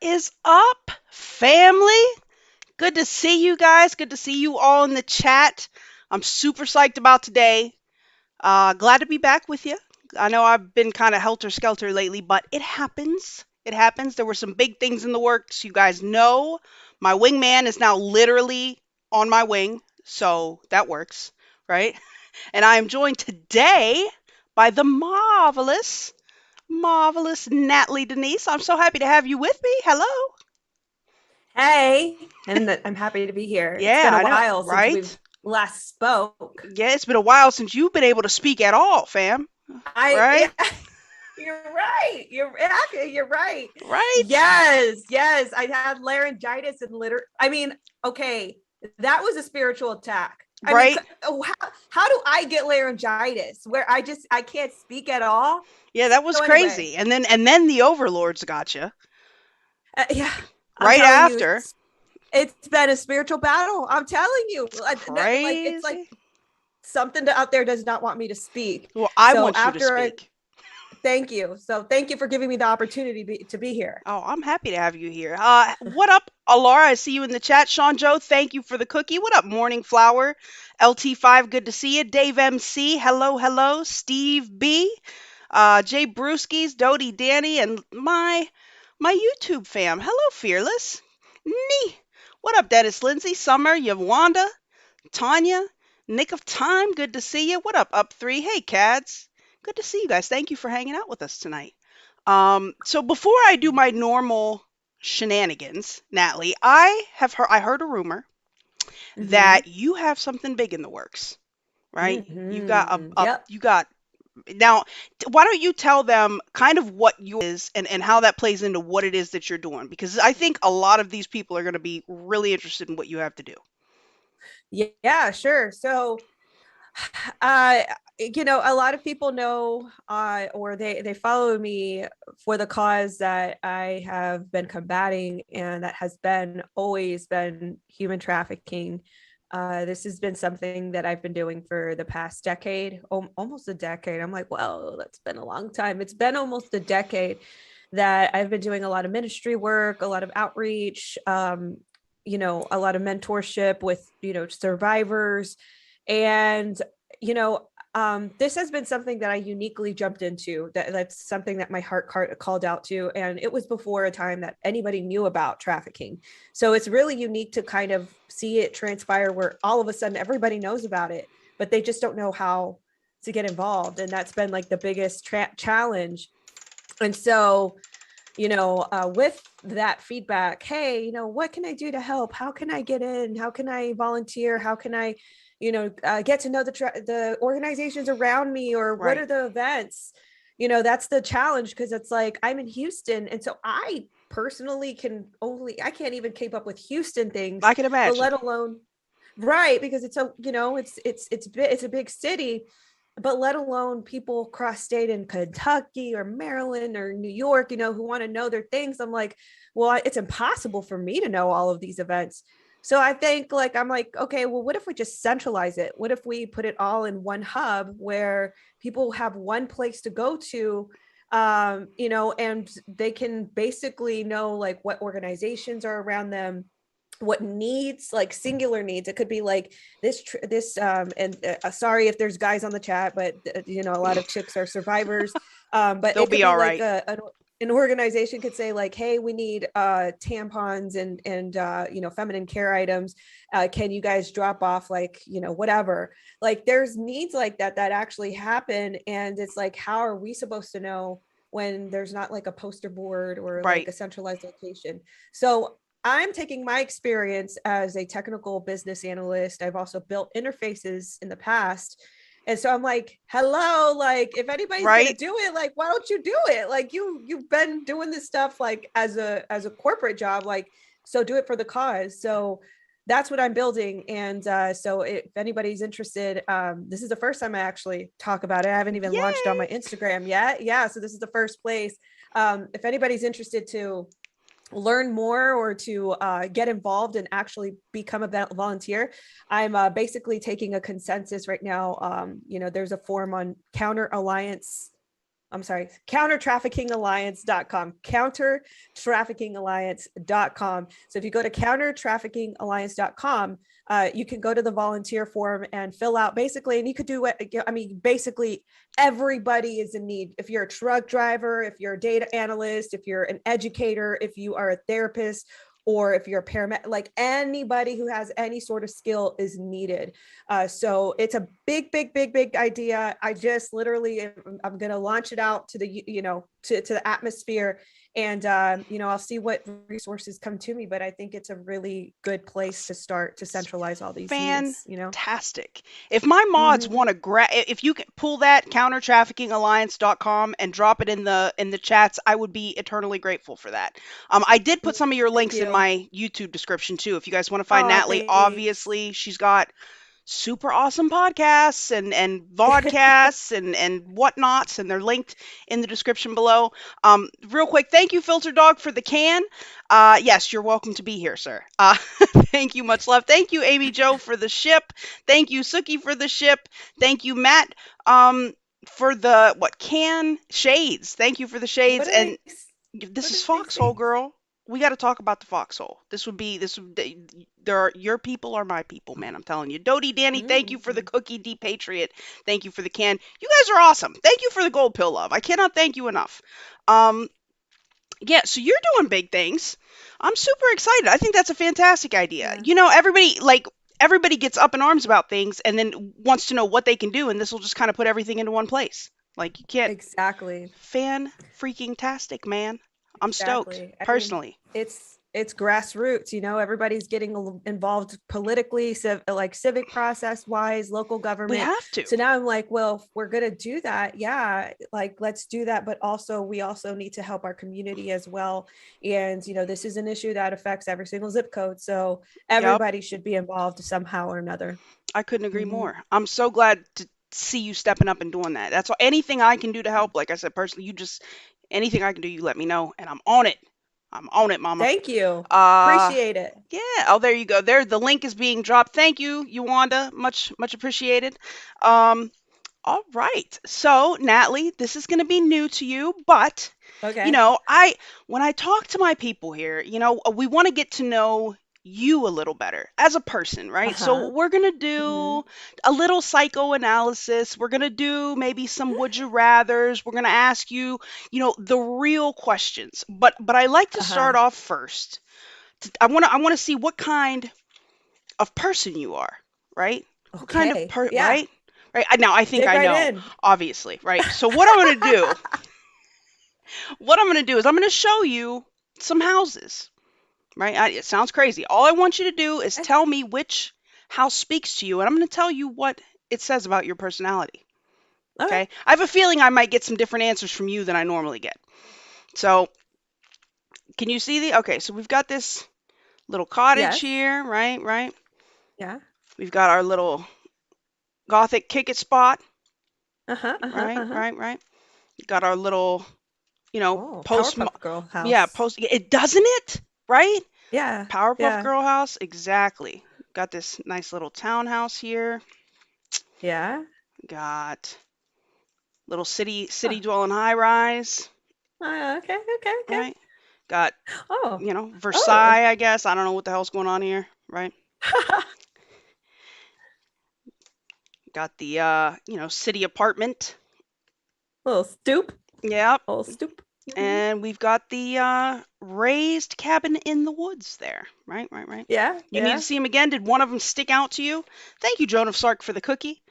is up, family? Good to see you guys. Good to see you all in the chat. I'm super psyched about today. Glad to be back with you. I know I've been kind of helter skelter lately, but it happens. It happens. There were some big things in the works. You guys know my wingman is now literally on my wing, so that works, right? And I am joined today by the marvelous Natalie Denise. I'm so happy to have you with me. Hello. Hey, and I'm happy to be here. It's Yeah, been a I know, while since we've right? last spoke. Yeah, it's been a while since you've been able to speak at all, fam. Yeah, Right? you're right. You're right. Right? Yes. I had laryngitis and okay, that was a spiritual attack. Right? How do I get laryngitis where I can't speak at all? Yeah, that was So anyway, crazy. And then the overlords got you yeah, I'm right telling you, after. it's been a spiritual battle. I'm telling you, like it's like Crazy. something out there does not want me to speak. Well, I So want you to after I speak. thank you. So thank you for giving me the opportunity to be here. Oh, I'm happy to have you here. What up, Alara? I see you in the chat. Sean Joe, thank you for the cookie. What up, Morning Flower? LT5, good to see you. Dave MC, hello. Steve B, Jay Brewskis, Dodie Danny, and my YouTube fam. Hello, Fearless. Nee. What up, Dennis Lindsay, Summer, Yuvonda, Tanya, Nick of Time, good to see you. What up, Up3? Hey, Cads. Good to see you guys. Thank you for hanging out with us tonight. So before I do my normal shenanigans, Natalie, I heard a rumor Mm-hmm. that you have something big in the works, right? You got Yep. you got now. Why don't you tell them kind of what you is and how that plays into what it is that you're doing? Because I think a lot of these people are going to be really interested in what you have to do. Yeah, sure. So uh a lot of people know or they follow me for the cause that I have been combating, and that has been always been human trafficking. This has been something that I've been doing for the past decade, almost a decade. I'm like, well, that's been a long time. It's been almost a decade that I've been doing a lot of ministry work, a lot of outreach, a lot of mentorship with, survivors. And this has been something that I uniquely jumped into. That's something that my heart called out to, and it was before a time that anybody knew about trafficking. So it's really unique to kind of see it transpire where all of a sudden everybody knows about it, but they just don't know how to get involved, and that's been like the biggest challenge. And so with that feedback, hey, what can I do to help? How can I get in? How can I volunteer? How can I, get to know the organizations around me, or what Right. are the events? That's the challenge, because it's like I'm in Houston, and so I personally I can't even keep up with Houston things, I can but imagine. let alone right, because it's a big city, but let alone people cross state in Kentucky or Maryland or New York, who want to know their things. I'm like, well, it's impossible for me to know all of these events. So I think I'm like, okay, well, what if we just centralize it? What if we put it all in one hub where people have one place to go to, and they can basically know like what organizations are around them, what needs, like singular needs. It could be like this and sorry if there's guys on the chat, but a lot of chicks are survivors. But They'll it could be be all like right. an organization could say like, hey, we need tampons and feminine care items. Can you guys drop off, like, whatever. Like there's needs like that actually happen, and it's like, how are we supposed to know when there's not like a poster board or like Right. a centralized location? So I'm taking my experience as a technical business analyst. I've also built interfaces in the past. And so I'm like, hello, like if anybody's going to Right. do it, like why don't you do it? Like you've been doing this stuff like as a corporate job, like so do it for the cause. So that's what I'm building. And so if anybody's interested, this is the first time I actually talk about it. I haven't even launched on my Yay. Instagram yet. Yeah, so this is the first place. If anybody's interested to learn more or to get involved and actually become a volunteer, I'm basically taking a consensus right now. There's a forum on Counter Alliance I'm sorry, countertraffickingalliance.com, countertraffickingalliance.com. So if you go to countertraffickingalliance.com, you can go to the volunteer form and fill out basically, and you could do what, I mean, basically everybody is in need. If you're a truck driver, if you're a data analyst, if you're an educator, if you are a therapist, or if you're a paramedic, like anybody who has any sort of skill is needed. So it's a big idea. I just literally, I'm going to launch it out to the, to the atmosphere, and I'll see what resources come to me, but I think it's a really good place to start to centralize all these needs. Fantastic. If my mods Mm-hmm. want to if you can pull that countertraffickingalliance.com and drop it in the chats, I would be eternally grateful for that. I did put some of your Thank links in you. my YouTube description too. If you guys want to find Oh, Natalie, thanks. obviously she's got super awesome podcasts and vodcasts and whatnots, and they're linked in the description below. Real quick, thank you, Filter Dog, for the can. Yes, you're welcome to be here, sir. Thank you, much love. Thank you, Amy Joe, for the ship. Thank you, Suki, for the ship. Thank you, Matt, for the what can shades. Thank you for the what shades. do And they this what is do they Foxhole, say? girl. We got to talk about the Foxhole. This would there are your people are my people, man. I'm telling you. Dodie Danny, thank you for the Mm. cookie, D Patriot. Thank you for the can. You guys are awesome. Thank you for the gold pill love. I cannot thank you enough. Um yeah, so you're doing big things. I'm super excited. I think that's a fantastic idea. Yeah, Everybody gets up in arms about things and then wants to know what they can do, and this will just kind of put everything into one place. Like you can't exactly. fan freaking tastic, man. I'm stoked Exactly. I mean, personally. it's grassroots, everybody's getting involved politically, like civic process wise, local We government. have to. So now I'm like, well, if we're going to do that, yeah, like let's do that, but also we also need to help our community as well. And this is an issue that affects every single zip code, so Yep. everybody should be involved somehow or another. I couldn't agree Hmm. more. I'm so glad to see you stepping up and doing that. That's all, anything I can do to help. Like I said, personally, anything I can do, you let me know, and I'm on it. I'm on it, mama. Thank you. Uh, Appreciate it. yeah. Oh, there you go. There, the link is being dropped. Thank you, Yuvonda. Much appreciated. Um, all right. So, Natalie, this is going to be new to you, but Okay. I when I talk to my people here, we want to get to know you a little better as a person, right? So Uh-huh. we're going to Hmm. do a little psychoanalysis. We're going to do maybe some would you rathers. We're going to ask you, the real questions. But I like to Uh-huh. start off first. I want to see what kind of person you are, right? What kind of Okay. Yeah. right? Right? Now I think Dig I right know, in. obviously, right? So what I'm going to do is I'm going to show you some houses, right? It sounds crazy. All I want you to do is Okay. tell me which house speaks to you, and I'm going to tell you what it says about your personality. Okay. Okay? I have a feeling I might get some different answers from you than I normally get. So, can you see the? Okay, so we've got this little cottage Yes. here, right? Right. Yeah. We've got our little gothic kick it spot, Uh-huh. Uh-huh. right? Uh-huh. Right. Right. Got our little, Oh, post. Powerpuff Girl Yeah, house. post. It doesn't it, right? Yeah. Powerpuff Yeah. Girl house, exactly. Got this nice little townhouse here. Yeah. Got little city Huh. dwelling high rise, Okay. Okay. Okay. right? Got, Oh. Oh. Versailles, I guess. I don't know what the hell's going on here, right? Got the city apartment. Little stoop. Yep. Little stoop. Hmm. And we've got the raised cabin in the woods there, right? Right, right. Yeah. You need to Yeah. see them again. Did one of them stick out to you? Thank you, Joan of Sark, for the cookie.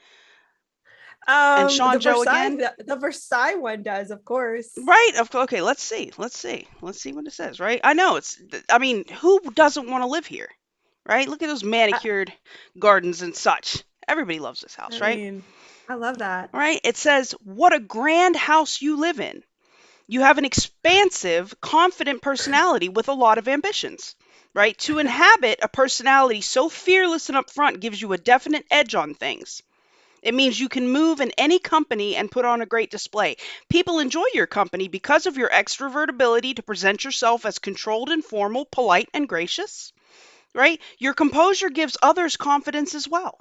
And The Sean Joe Versailles, again. the Versailles one does, of course. Right. Okay. Let's see. Let's see what it says. Right. I know it's. I mean, who doesn't want to live here? Right. Look at those I, manicured gardens and such. Everybody loves this I house, right? mean, I love that. Right. It says, "What a grand house you live in. You have an expansive, confident personality with a lot of ambitions." Right. To inhabit a personality so fearless and upfront gives you a definite edge on things. It means you can move in any company and put on a great display. People enjoy your company because of your extrovert ability to present yourself as controlled and formal, polite and gracious, right? Your composure gives others confidence as well.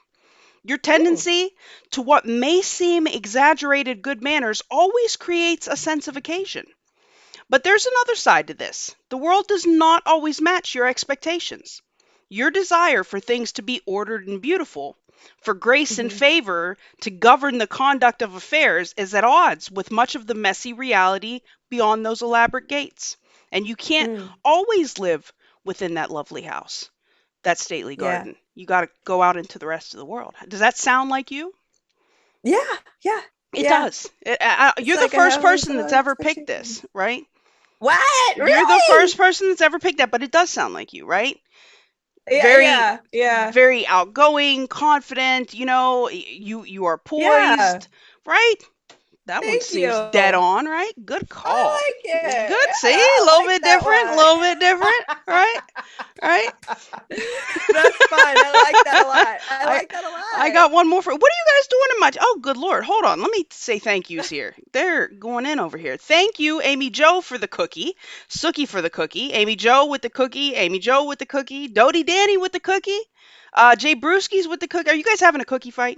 Your Mm. tendency to what may seem exaggerated good manners always creates a sense of occasion. But there's another side to this. The world does not always match your expectations. Your desire for things to be ordered and beautiful, for grace and Mm-hmm. favor to govern the conduct of affairs, is at odds with much of the messy reality beyond those elaborate gates. And you can't Mm. always live within that lovely house, that stately Yeah. garden. You got to go out into the rest of the world. Does that sound like you? Yeah. Yeah. It Yeah. does. It's You're the like I first have person some that's ever picked expectation. this, right? What? You're the first Really? person that's ever picked that, but it does sound like you, right? Yeah. Very, Yeah. Yeah. very outgoing, confident. You are Yeah. poised, right? That one Thank seems dead you. on, right? Good I call. like it. Good. Yeah, See, a I little like bit that different, a little bit one. different, right? Right. That's fun. I like that a lot. I I like that a I lot. got one more for. What are you guys doing in my? Oh, good lord! Hold on. Let me say thank yous here. They're going in over here. Thank you, Amy Joe, for the cookie. Sookie for the cookie. Amy Joe with the cookie. Amy Joe with the cookie. Dodie Danny with the cookie. Jay Brewskis with the cookie. Are you guys having a cookie fight?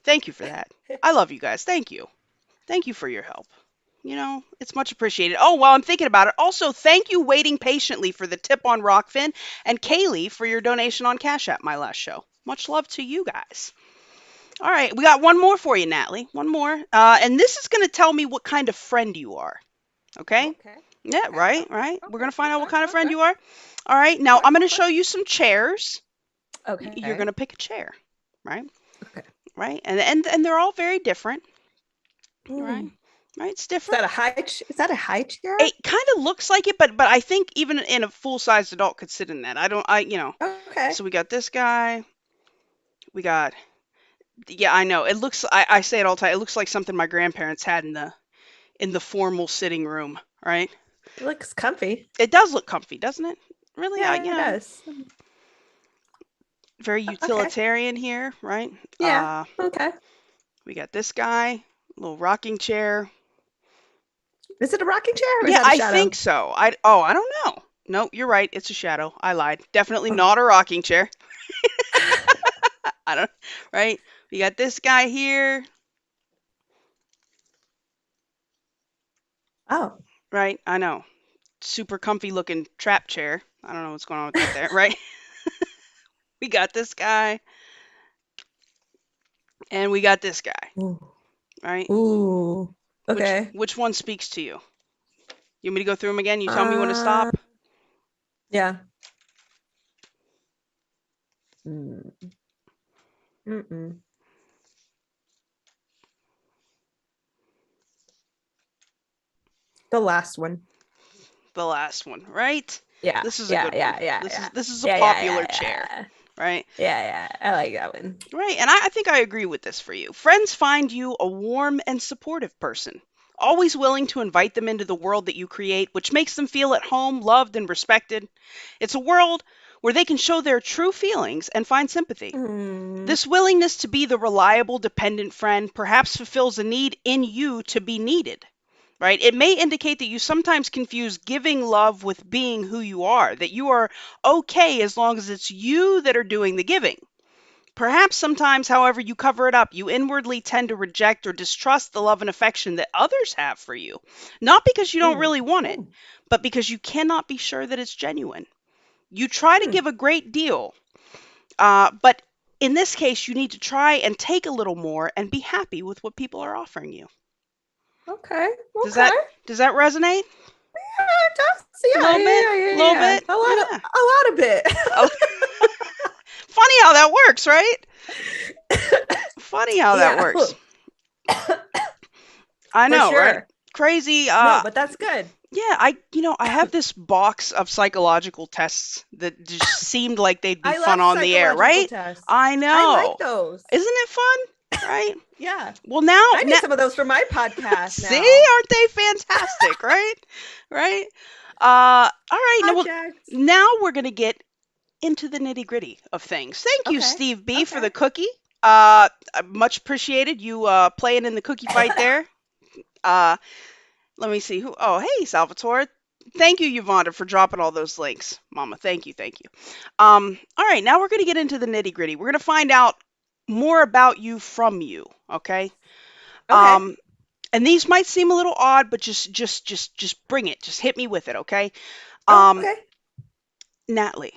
Thank you for that. I love you guys. Thank you. Thank you for your help. It's much appreciated. Oh, while I'm thinking about it, also thank you waiting patiently for the tip on Rokfin and Kaylee for your donation on Cash App my last show. Much love to you guys. All right, we got one more for you, Natalie. One more. And this is going to tell me what kind of friend you are. Okay? Okay. Yeah, Okay. right, Okay. right. We're Okay. going to find out what Okay. kind of friend Okay. you are. All right, now Okay. I'm going to Okay. show you some chairs. You're going Okay. to pick a chair, right? Okay. Right? And they're all very different, right? Mm. Right? It's Is that different. a high? Is that a high chair? It kind of looks like it, but I think even in a full-sized adult could sit in that. I don't I you know. Okay. So we got this guy. We got Yeah, I know. It looks I say it all the time. It looks like something my grandparents had in the formal sitting room, right? It looks comfy. It does look comfy, doesn't it? Really, Yeah, it does. very Okay. utilitarian here, right? Yeah. Okay. We got this guy, little rocking chair. Is it a rocking chair or is Yeah, that a I think shadow? so. I don't know. No, you're right. It's a shadow. I lied. Definitely Oh. not a rocking chair. I don't, right? We got this guy here, Oh. right? I know. Super comfy looking trap chair. I don't know what's going on with that there, right? We got this guy and we got this guy, Ooh. right? Ooh. Which Okay. which one speaks to you? You want me to go through them again? You tell me when to Uh, stop. yeah. Mm. Mm-mm. The last one. The last one, right? Yeah. This is a Yeah. good one. Yeah. Yeah. This is Yeah. this is a Yeah. Yeah. popular Yeah. chair, Yeah. right? Yeah. Yeah. I like that one. Right, and I think I agree with this for you. Friends find you a warm and supportive person, always willing to invite them into the world that you create, which makes them feel at home, loved, and respected. It's a world where they can show their true feelings and find sympathy. Mm. This willingness to be the reliable, dependent friend perhaps fulfills a need in you to be needed. Right? It may indicate that you sometimes confuse giving love with being who you are, that you are okay as long as it's you that are doing the giving. Perhaps sometimes, however, you cover it up. You inwardly tend to reject or distrust the love and affection that others have for you. Not because you don't Mm. really want it, Mm. but because you cannot be sure that it's genuine. You try to Mm. give a great deal, but in this case, you need to try and take a little more and be happy with what people are offering you. Okay. Does that Okay. does that resonate? Yeah, it does. A Yeah. little bit, Yeah. Yeah. a Yeah. little Yeah. bit, yeah. A lot of it. Oh, funny how that works, right? Funny how that Yeah. works. I For know, right? sure. Crazy. No, but that's good. Yeah, I have this box of psychological tests that just seemed like they'd be I fun love on the air, psychological right? tests. I I like know. those. Isn't it fun? Right? Yeah. Well, now, I need some of those for my podcast see, now. aren't they fantastic, right? Right? All right. Projects. Now we're gonna get into the nitty gritty of things. Thank you, Okay. Steve B, for Okay. the cookie. Much appreciated you playing in the cookie fight there. Uh, Let me see who. Oh, hey, Salvatore. Thank you, Yuvonda, for dropping all those links. Mama, thank you, thank you. All right, now we're going to get into the nitty gritty. We're going to find out more about you from you, okay? Okay. Um, and these might seem a little odd, but just bring it. Just hit me with it, okay? Um, Okay. Natalie.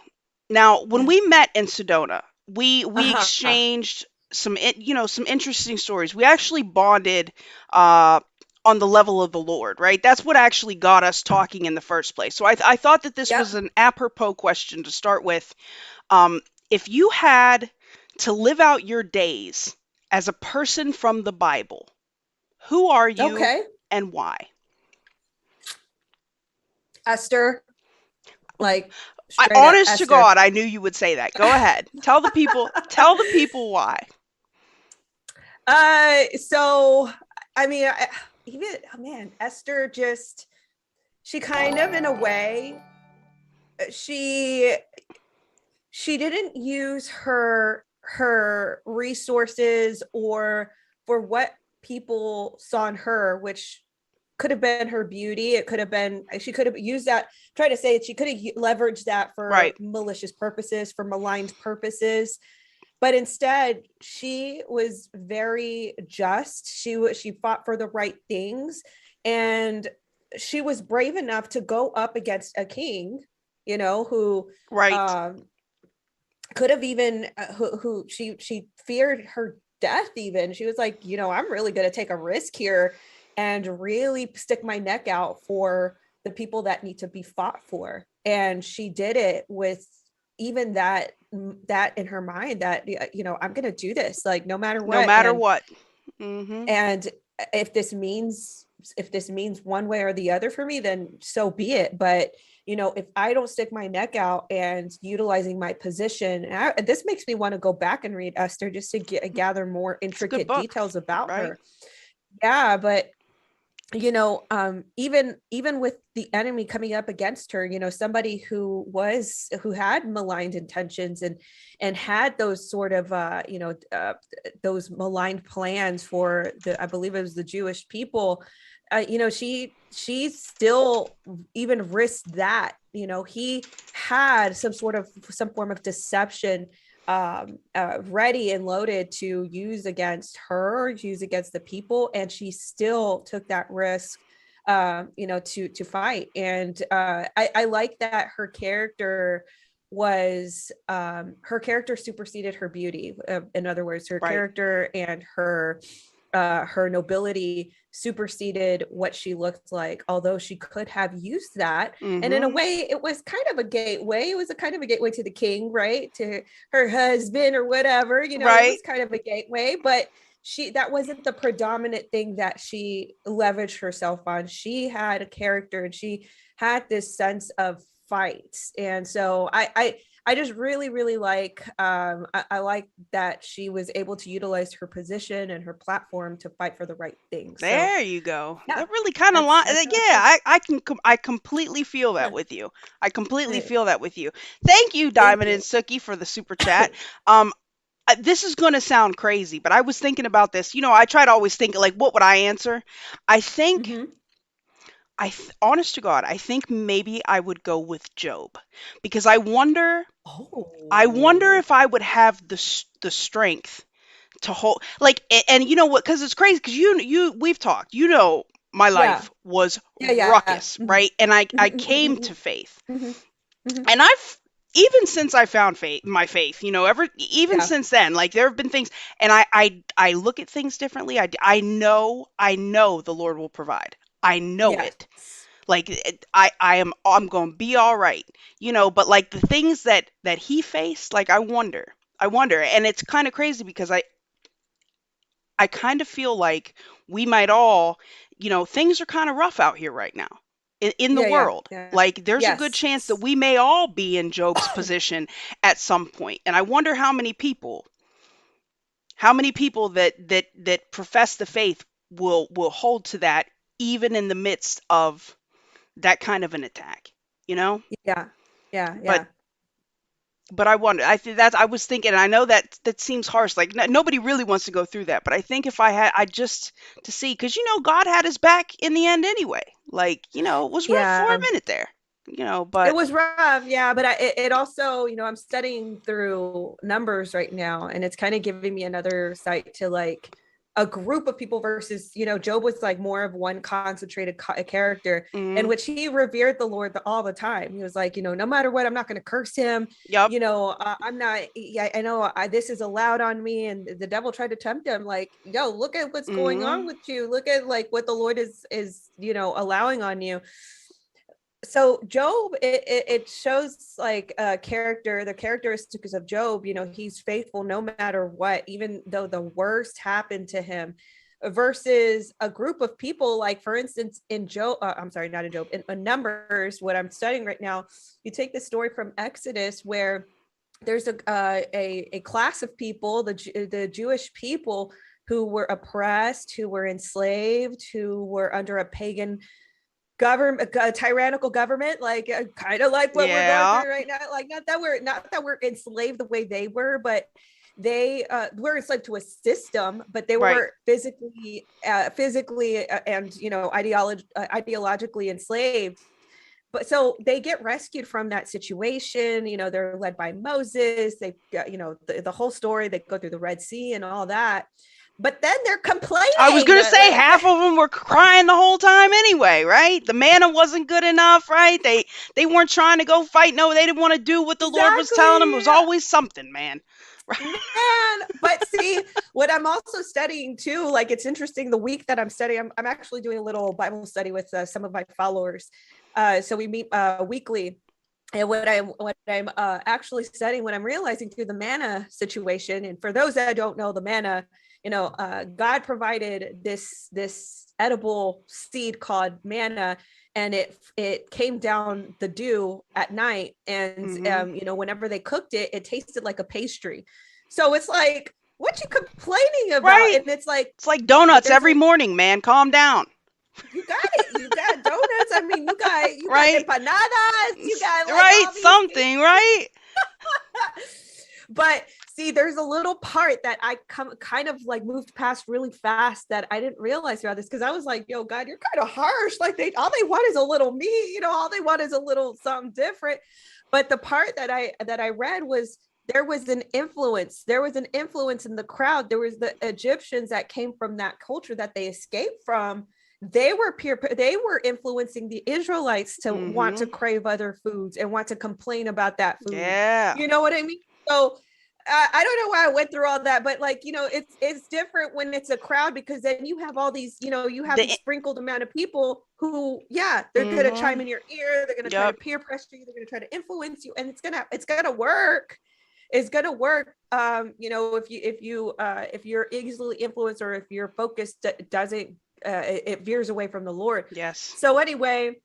Now, when Yeah. we met in Sedona, we Uh-huh. exchanged some interesting stories. We actually bonded uh on the level of the Lord, right? That's what actually got us talking in the first place. So I thought that this was Yep. an apropos question to start with. Um, if you had to live out your days as a person from the Bible, who are you Okay. and why? Esther, like I straight up honest to Esther. God, I knew you would say that. Go ahead. Tell the people why. So I mean, even oh man, Esther just she kind of in a way she she didn't use her resources or for what people saw in her, which could have been her beauty. It could have been she could have used that. Try to say it. She could have leveraged that Right. for malicious purposes, for maligned purposes. But instead, she was very just. She fought for the right things, and she was brave enough to go up against a king, who Right. um, could have even who she feared her death. Even she was like, I'm really going to take a risk here and really stick my neck out for the people that need to be fought for. And she did it with even that in her mind, that I'm going to do this, like, no matter No what. matter and what. Mhm. and if this means one way or the other for me, then so be it. But if I don't stick my neck out and utilizing my position, and this makes me want to go back and read Esther just to gather more It's a good intricate book, details about right? her. Yeah, but even with the enemy coming up against her, somebody who had maligned intentions and had those sort of those maligned plans for I believe it was the Jewish people. She still even risked that. He had some form of deception ready and loaded to use against her, use against the people, and she still took that risk, to fight. And I like that her character superseded her beauty. In other words, her Right. character and her nobility superseded what she looked like, although she could have used that. And in a Mhm. way, it was kind of a gateway. It was a kind of a gateway to the king, right? To her husband or whatever. It Right. was kind of a gateway, but that wasn't the predominant thing that she leveraged herself on. She had a character and she had this sense of fight. And so I just really, really like I like that she was able to utilize her position and her platform to fight for the right things. So There you go. yeah, That really kind of that's yeah, how I feel. I completely feel that Yeah. with you. I completely Yeah. feel that with you. Thank you, Thank Diamond and you. Suki, for the super chat. Um this is going to sound crazy, but I was thinking about this. I try to always think like what would I answer? I think Hmm. honest to God, I think maybe I would go with Job because I wonder Oh. if I would have the strength to hold like and you know what, because it's crazy because we've talked, my Yeah. life was Yeah. Yeah. ruckus, Hmm. right? And I Hmm. came to faith, Hmm. Hmm. and I've even since I found my faith, ever even Yeah. since then, like there have been things, and I look at things differently. I know the Lord will provide. I know Yes. it. Like I'm going to be all right, but like the things that he faced, like I wonder, and it's kind of crazy because I kind of feel like we might all, things are kind of rough out here right now in the Yeah. Yeah. world. Yeah. Like there's a good Yes. chance that we may all be in Job's position at some point. And I wonder how many people that profess the faith will hold to that even in the midst of that kind of an attack, you know? Yeah. Yeah. But Yeah. I wonder. I think that's. I was thinking. I know that seems harsh. Like nobody really wants to go through that. But I think if I just to see, because God had his back in the end anyway. Like it was rough for a Yeah. minute there. It but was rough, yeah, but it also, I'm studying through numbers right now, and it's kind of giving me another sight to like a group of people versus, Job was like more of one concentrated character in mm, which he revered the Lord all the time. He was like, no matter what, I'm not going to curse him. yep. I'm not. Yeah, I know this is allowed on me, and the devil tried to tempt him, like, yo, look at what's going on Mm, with you. Look at like what the Lord is allowing on you. So Job, it shows like a character, the characteristics of Job. He's faithful no matter what, even though the worst happened to him, versus a group of people, like for instance in Job, I'm sorry, not in Job, in Numbers, what I'm studying right now. You take the story from Exodus where there's a class of people, the Jewish people, who were oppressed, who were enslaved, who were under a pagan government, a tyrannical government, like kind of like what we're going yeah. through right now. Like not that we're enslaved the way they were, but they were enslaved to a system, but they Right. were physically and ideologically enslaved. But so they get rescued from that situation. They're led by Moses. They the whole story, they go through the Red Sea and all that, but then they're I was complaining gonna say like half of them were crying the whole time anyway, right? The manna wasn't good enough, right? They weren't trying to go fight. No, they didn't want to do what the Lord was telling them. It exactly. was always something, man. Man, but see, what I'm also studying too, like it's interesting, the week that I'm studying, I'm actually doing a little Bible study with some of my followers. So we meet weekly. And what I'm actually studying, what I'm realizing through the manna situation, and for those that don't know, the manna, God provided this edible seed called manna, and it came down the dew at night, and Hmm. whenever they cooked it, it tasted like a pastry. So it's like, what you complaining about? Right? And it's like, It's like but donuts there's every a morning, man. Calm down. you got it. You got donuts. I mean, you got Right? empanadas. You got like Right? all these things. Something, right? But see, there's a little part that I kind of like moved past really fast that I didn't realize about this, because I was like, yo, God, you're kind of harsh. Like all they want is a little me, all they want is a little something different. But the part that I read was there was an influence. There was an influence in the crowd. There was the Egyptians that came from that culture that they escaped from. They were influencing the Israelites to want to Hmm. crave other foods and want to complain about that food. Yeah. You know what I mean? So I don't know why I went through all that, but like, it's different when it's a crowd, because then you have all these, you have these The sprinkled amount of people who, yeah, they're gonna hmm. chime in your ear, they're gonna try to Yep. peer pressure you, they're gonna try to influence you, and it's gonna work. It's gonna work. If you're easily influenced, or if your focus doesn't it veers away from the Lord. Yes. So anyway,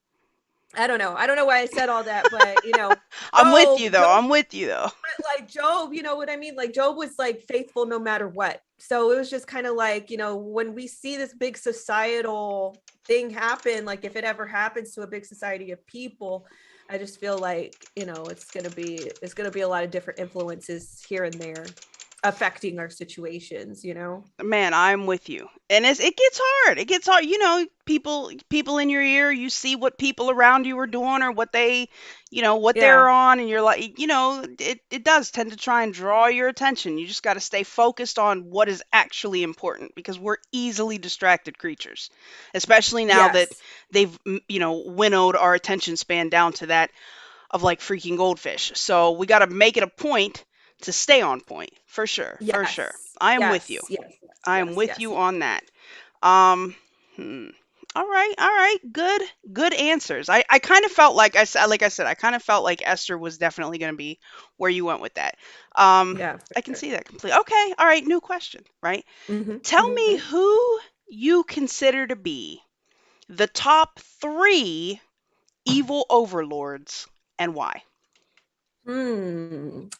I don't know why I said all that, but I'm with you though. Job, I'm with you though. like Job, you know what I mean? Like Job was like faithful no matter what. So it was just kind of like, when we see this big societal thing happen, like if it ever happens to a big society of people, I just feel like, it's gonna be a lot of different influences here and there affecting our situations. Man, I'm with you. And it gets hard. It gets hard. People in your ear, you see what people around you are doing or what what they're Yeah. on, and you're like, it does tend to try and draw your attention. You just got to stay focused on what is actually important, because we're easily distracted creatures, especially now that Yes. they've, winnowed our attention span down to that of like freaking goldfish. So we got to make it a point to stay on point, for sure, for sure. Yes. I am with you. Yes. Yes. I am Yes. with Yes. you Yes. on that. Um, hmm. All right, all right. Good answers. I kind of felt like I said, I kind of felt like Esther was definitely going to be where you went with that. Yeah, for I can sure. see that completely. Okay, all right. New question, right? Mm-hmm, Tell me mm-hmm. who you consider to be the top three evil overlords and why.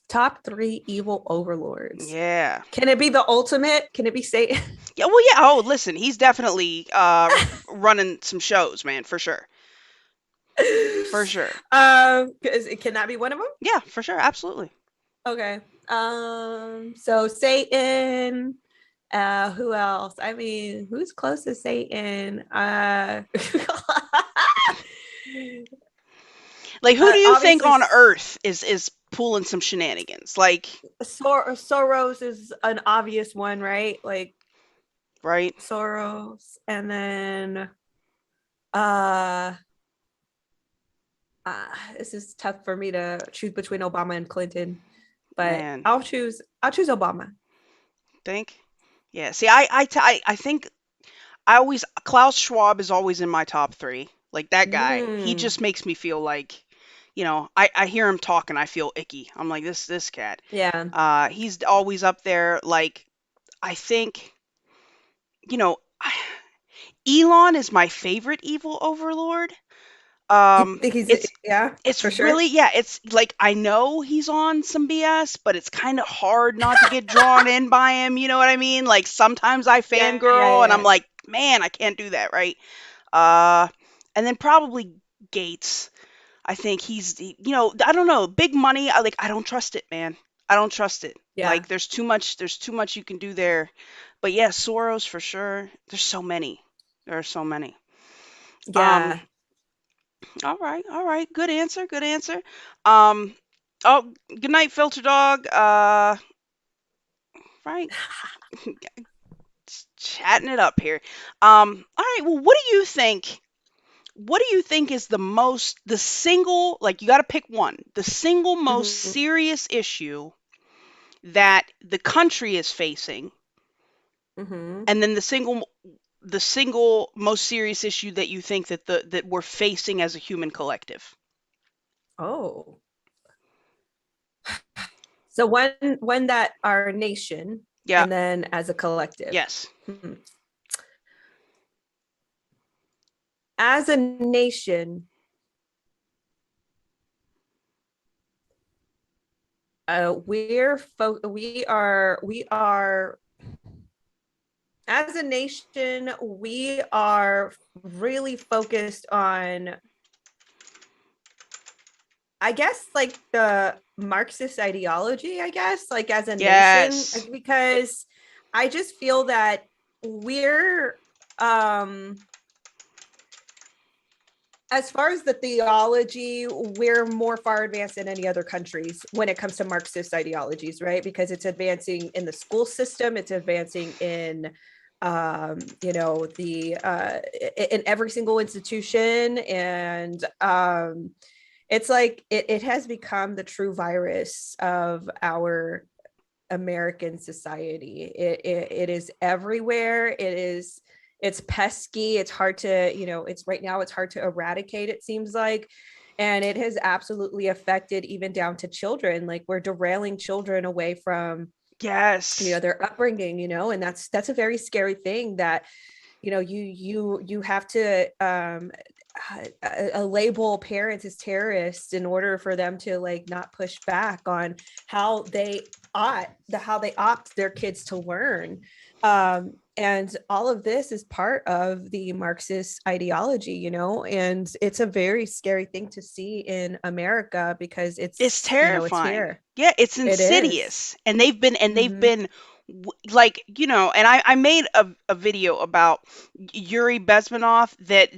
Top three evil overlords. Yeah. Can it be the ultimate? Can it be Satan? Yeah, well, yeah. Oh, listen, he's definitely running some shows, man, for sure. For sure. Can that be one of them? Yeah, for sure. Absolutely. Okay. So Satan. Who else? I mean, who's close to Satan? Like, who do you think Obviously, on Earth is pulling some shenanigans? Like, Soros is an obvious one, right? Like right? Soros, and then uh, this is tough for me to choose between Obama and Clinton, but Man, I'll choose Obama. think. Yeah. See, I think I always Klaus Schwab is always in my top three. Like that guy, he Mm, just makes me feel like, I hear him talk and I feel icky. I'm like this cat. yeah. He's always up there. Like I think, you know, Elon is my favorite evil overlord. You Um, think he's it's yeah, it's for sure? really, yeah, it's like I know he's on some BS, but it's kind of hard not to get drawn in by him. You know what I mean? Like sometimes I Yeah, yeah, fangirl and I'm yeah. like, man, I can't do that, right? Uh, and then probably Gates. I think I don't know, big money. I don't trust it, man. I don't trust it. Yeah. Like there's too much you can do there. But yeah, Soros for sure. There's so many. There are so many. Um, Yeah. all right, all right. Good answer, good answer. Um, oh, good night, Filter Dog. Right, chatting it up here. All right. Well, what do you think is the single, like you got to pick one, the single most Hmm. serious issue that the country is facing, Hmm. and then the single most serious issue that you think that we're facing as a human collective? Oh. So when that our nation Yeah. and then as a collective. Yes. Hmm. As a nation, we are as a nation, we are really focused on, I guess, like the Marxist ideology, I guess, like as a nation, Yes. because I just feel that we're, um, as far as the theology, we're more far advanced than any other countries when it comes to Marxist ideologies, right? Because it's advancing in the school system, it's advancing in the in every single institution, and it's like it has become the true virus of our American society. It is everywhere. It's pesky. It's hard to, it's right now it's hard to eradicate, it seems like. And it has absolutely affected even down to children. Like we're derailing children away from, Yes. their upbringing, and that's a very scary thing that, you have to label parents as terrorists in order for them to like not push back on how they opt their kids to learn. And all of this is part of the Marxist ideology, and it's a very scary thing to see in America because It's it's terrifying. here. Yeah, it's It is. insidious. And they've Mm-hmm. been like, and I made a video about Yuri Bezmenov, that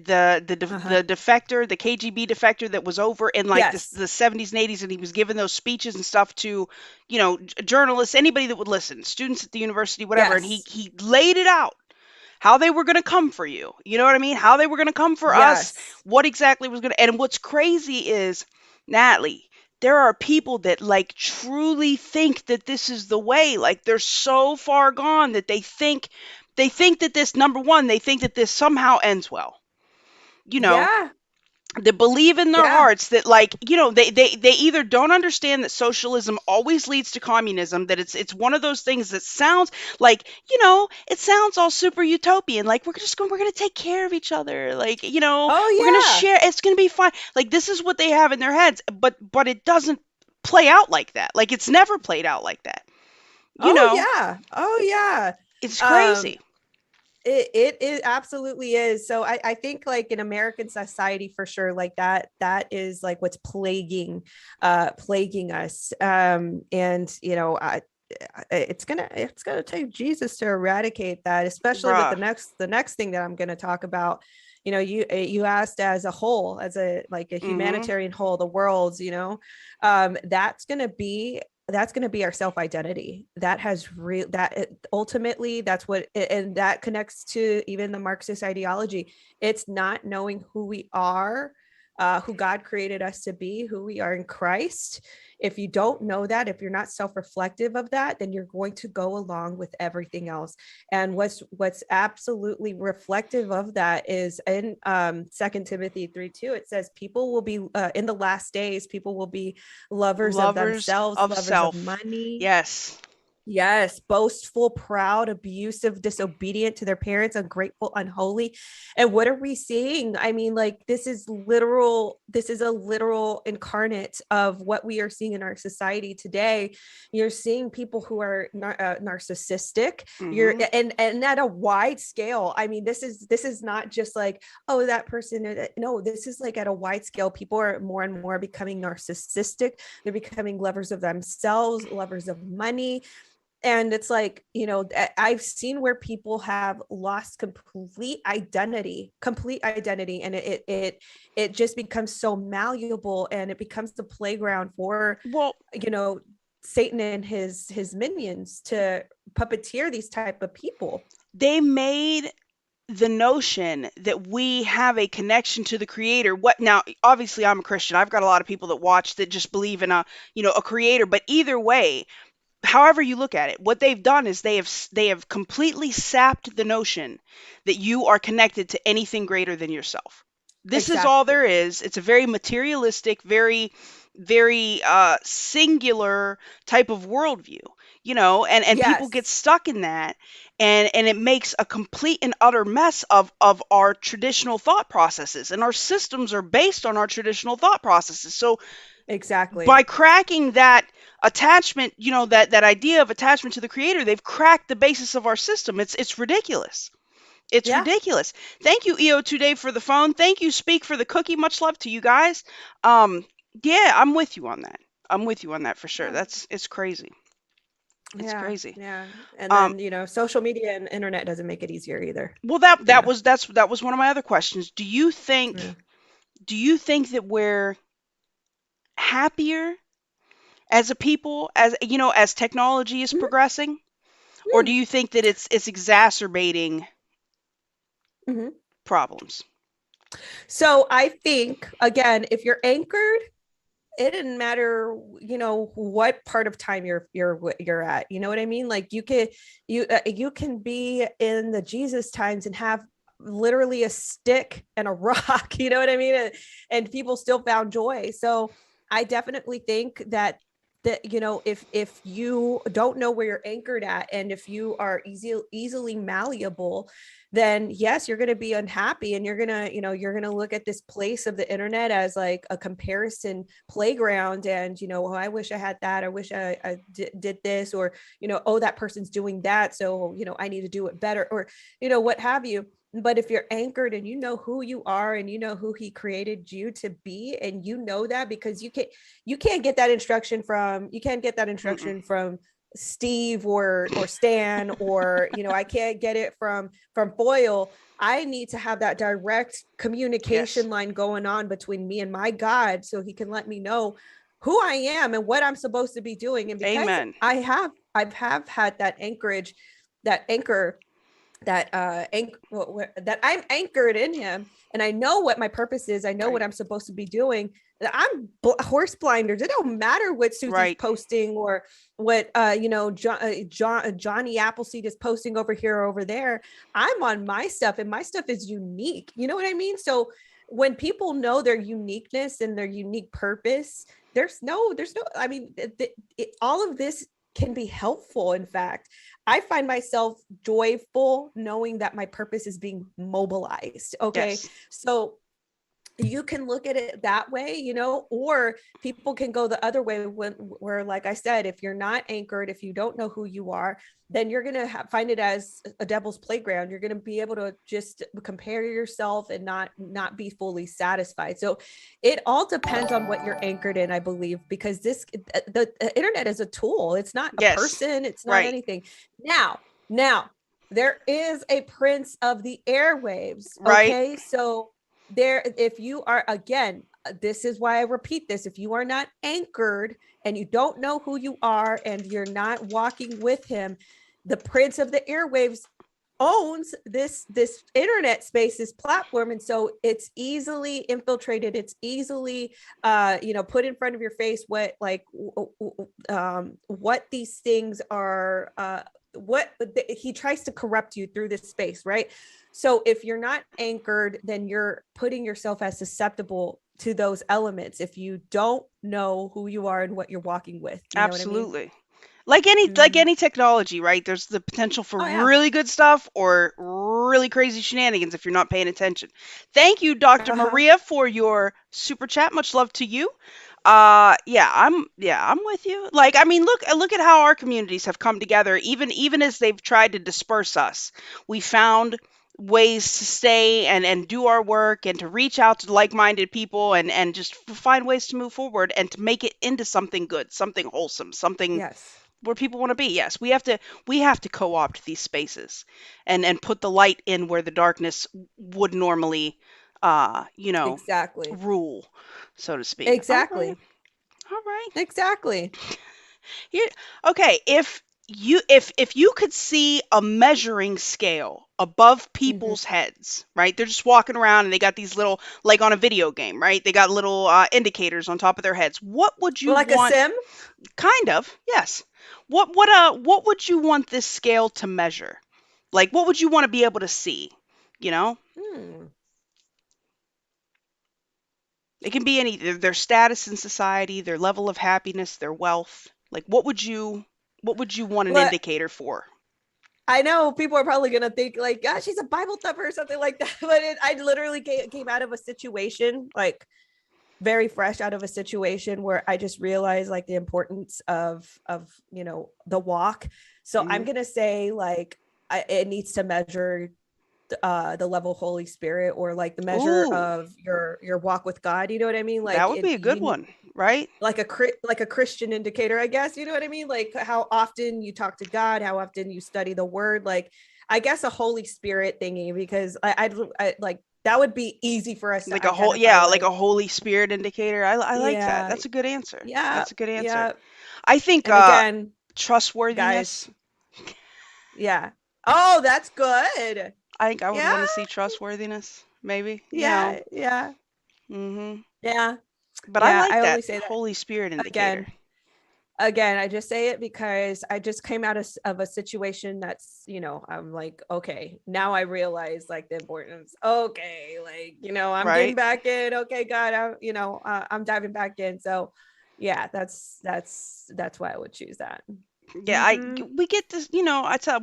Uh-huh. the defector, the KGB defector that was over in like Yes. the 70s and 80s, and he was giving those speeches and stuff to, journalists, anybody that would listen, students at the university, whatever, and he Yes. he laid it out how they were going to come for you. You know what I mean? How they were going to come for us, Yes. what exactly was going to. And what's crazy is, Natalie, there are people that like truly think that this is the way. Like they're so far gone that they think that this, number one, they think that this somehow ends well. You know, Yeah. they believe in their Yeah. hearts that, like, they either don't understand that socialism always leads to communism, that it's one of those things that sounds like, it sounds all super utopian, like we're gonna take care of each other, like, Oh we're gonna yeah. share, it's gonna be fine, like this is what they have in their heads, but it doesn't play out like that, like it's never played out like that, you Oh know yeah. Oh yeah. it's Um, crazy. it absolutely is. So I think like in American society for sure, like that is like what's plaguing us. And it's gonna take Jesus to eradicate that, especially with Bruh. the next thing that I'm gonna talk about you asked as a whole, as a like a Mm-hmm. humanitarian whole, the world's, that's going to be our self identity. That has real that ultimately that's what, and that connects to even the Marxist ideology. It's not knowing who we are, who God created us to be, who we are in Christ. If you don't know that, if you're not self-reflective of that, then you're going to go along with everything else. And what's absolutely reflective of that is in 2 Timothy 3:2. It says people will be, in the last days, people will be lovers of Lovers themselves, of lovers of self. money. Yes. Yes, boastful, proud, abusive, disobedient to their parents, ungrateful, unholy. And what are we seeing? I mean, like, this is literal, this is a literal incarnate of what we are seeing in our society today. You're seeing people who are narcissistic. You're Mm-hmm. and at a wide scale. I mean, this is not just like, oh, that person. No, this is like at a wide scale. People are more and more becoming narcissistic. They're becoming lovers of themselves, lovers of money. And it's like, I've seen where people have lost complete identity, and it just becomes so malleable, and it becomes the playground for, Well, you know Satan and his minions to puppeteer these type of people. they made the notion that we have a connection to the creator. What now? Obviously, I'm a Christian. I've got a lot of people that watch that just believe in a creator. But either way, however you look at it, what they've done is they have completely sapped the notion that you are connected to anything greater than yourself. This is all there Exactly. is. It's a very materialistic, very singular type of worldview, and people get Yes. stuck in that, and it makes a complete and utter mess of our traditional thought processes, and our systems are based on our traditional thought processes. So by Exactly. cracking that attachment, that idea of attachment to the creator, they've cracked the basis of our system. It's ridiculous. It's Yeah. ridiculous. Thank you, EO2 Dave, for the phone. Thank you, Speak, for the cookie. Much love to you guys. Um, yeah, I'm with you on that. I'm with you on that for sure. Yeah. It's crazy. It's Yeah. crazy. Yeah. And Um, then, social media and internet doesn't make it easier either. well, that Yeah. was that was one of my other questions. Do you Yeah. think that we're happier as a people, as technology is progressing, or do Mm-hmm. you think that it's exacerbating Mm-hmm. problems? So I think, again, if you're anchored, it didn't matter, what part of time you're at. You know what I mean? Like, you can be in the Jesus times and have literally a stick and a rock. You know what I mean? And people still found joy. So I definitely think that if you don't know where you're anchored at, and if you are easily malleable, then yes, you're going to be unhappy, and you're going to look at this place of the internet as like a comparison playground. And oh, I wish I had that. I wish I did this, or oh, that person's doing that, so I need to do it better, or what have you. But if you're anchored and you know who you are, and you know who he created you to be, and that, because you can't get that instruction from Mm-mm. Steve or Stan, or I can't get it from Foil. I need to have that direct Yes. communication line going on between me and my God, so he can let me know who I am and what I'm supposed to be doing. And because Amen. I've had that anchorage, that anchor, that I'm anchored in him, and I know what my purpose is. I know what Right. I'm supposed to be doing. I'm horse blinders. It don't matter what Susie's Right. posting, or what Johnny Appleseed is posting over here or over there. I'm on my stuff, and my stuff is unique. You know what I mean? So when people know their uniqueness and their unique purpose, there's no. I mean, all of this can be helpful. In fact, I find myself joyful knowing that my purpose is being mobilized. Okay. Yes. So you can look at it that way, or people can go the other way, where, like I said, if you're not anchored, if you don't know who you are, then you're going to find it as a devil's playground. You're going to be able to just compare yourself and not be fully satisfied. So it all depends on what you're anchored in, I believe, because the internet is a tool. It's not a Yes. person. It's not Right. anything. Now, there is a prince of the airwaves. Right? Okay. So there, if you are, again, this is why I repeat this, if you are not anchored and you don't know who you are and you're not walking with him, the prince of the airwaves owns this internet space, this platform, and so it's easily infiltrated, it's easily put in front of your face what these things are, what he tries to corrupt you through this space, right? So if you're not anchored, then you're putting yourself as susceptible to those elements if you don't know who you are and what you're walking with. You know what I mean? Absolutely. Like any Mm-hmm. technology, right? There's the potential for Oh yeah. really good stuff or really crazy shenanigans if you're not paying attention. Thank you, Dr. Uh-huh. Maria, for your super chat. Much love to you. I'm with you. Like, I mean, look at how our communities have come together. Even as they've tried to disperse us, we found ways to stay and do our work and to reach out to like-minded people and just find ways to move forward and to make it into something good, something wholesome, something Yes. where people want to be. Yes, we have to co-opt these spaces and put the light in where the darkness would normally you know Exactly. rule, so to speak. All right. Exactly. All right. Exactly. Here, okay, if you could see a measuring scale above Mhm. people's heads, right? They're just walking around and they got these little, like on a video game, right? They got little indicators on top of their heads. What would you Like a want? sim? Kind of, yes. What would you want this scale to measure? Like, what would you want to be able to see? You know, Hmm. it can be any their status in society, their level of happiness, their wealth. Like, what would you want an Well, indicator for? I know people are probably gonna think like, "God, she's a Bible thumper" or something like that. But I literally came out of a situation, like very fresh out of a situation where I just realized like the importance of the walk. So I'm Hmm. gonna say like it needs to measure the level of Holy Spirit, or like the measure Ooh, of your walk with God. You know what I mean? that Like would be a good one, right? like a Christian indicator, I guess. You know what I mean? Like how often you talk to God, how often you study the Word. Like I guess a Holy Spirit thingy, because I like that would be easy for us Like to a whole, identify. yeah, like Like a Holy Spirit indicator. I like that. yeah, That's a good answer. yeah, That's a good answer. yeah. I think And again, trustworthiness. guys, yeah. Oh, that's good. I think I would Yeah, want to see trustworthiness, maybe, yeah, yeah, Mhm. yeah, But I yeah. like I that only say that Holy Spirit indicator. again. Again, I just say it because I just came out of a situation that's, I'm like, okay, now I realize like the importance. Okay, like, I'm getting Right? back in. Okay, God, I'm diving back in. So, yeah, that's why I would choose that. Yeah, Mm-hmm. we get this, I tell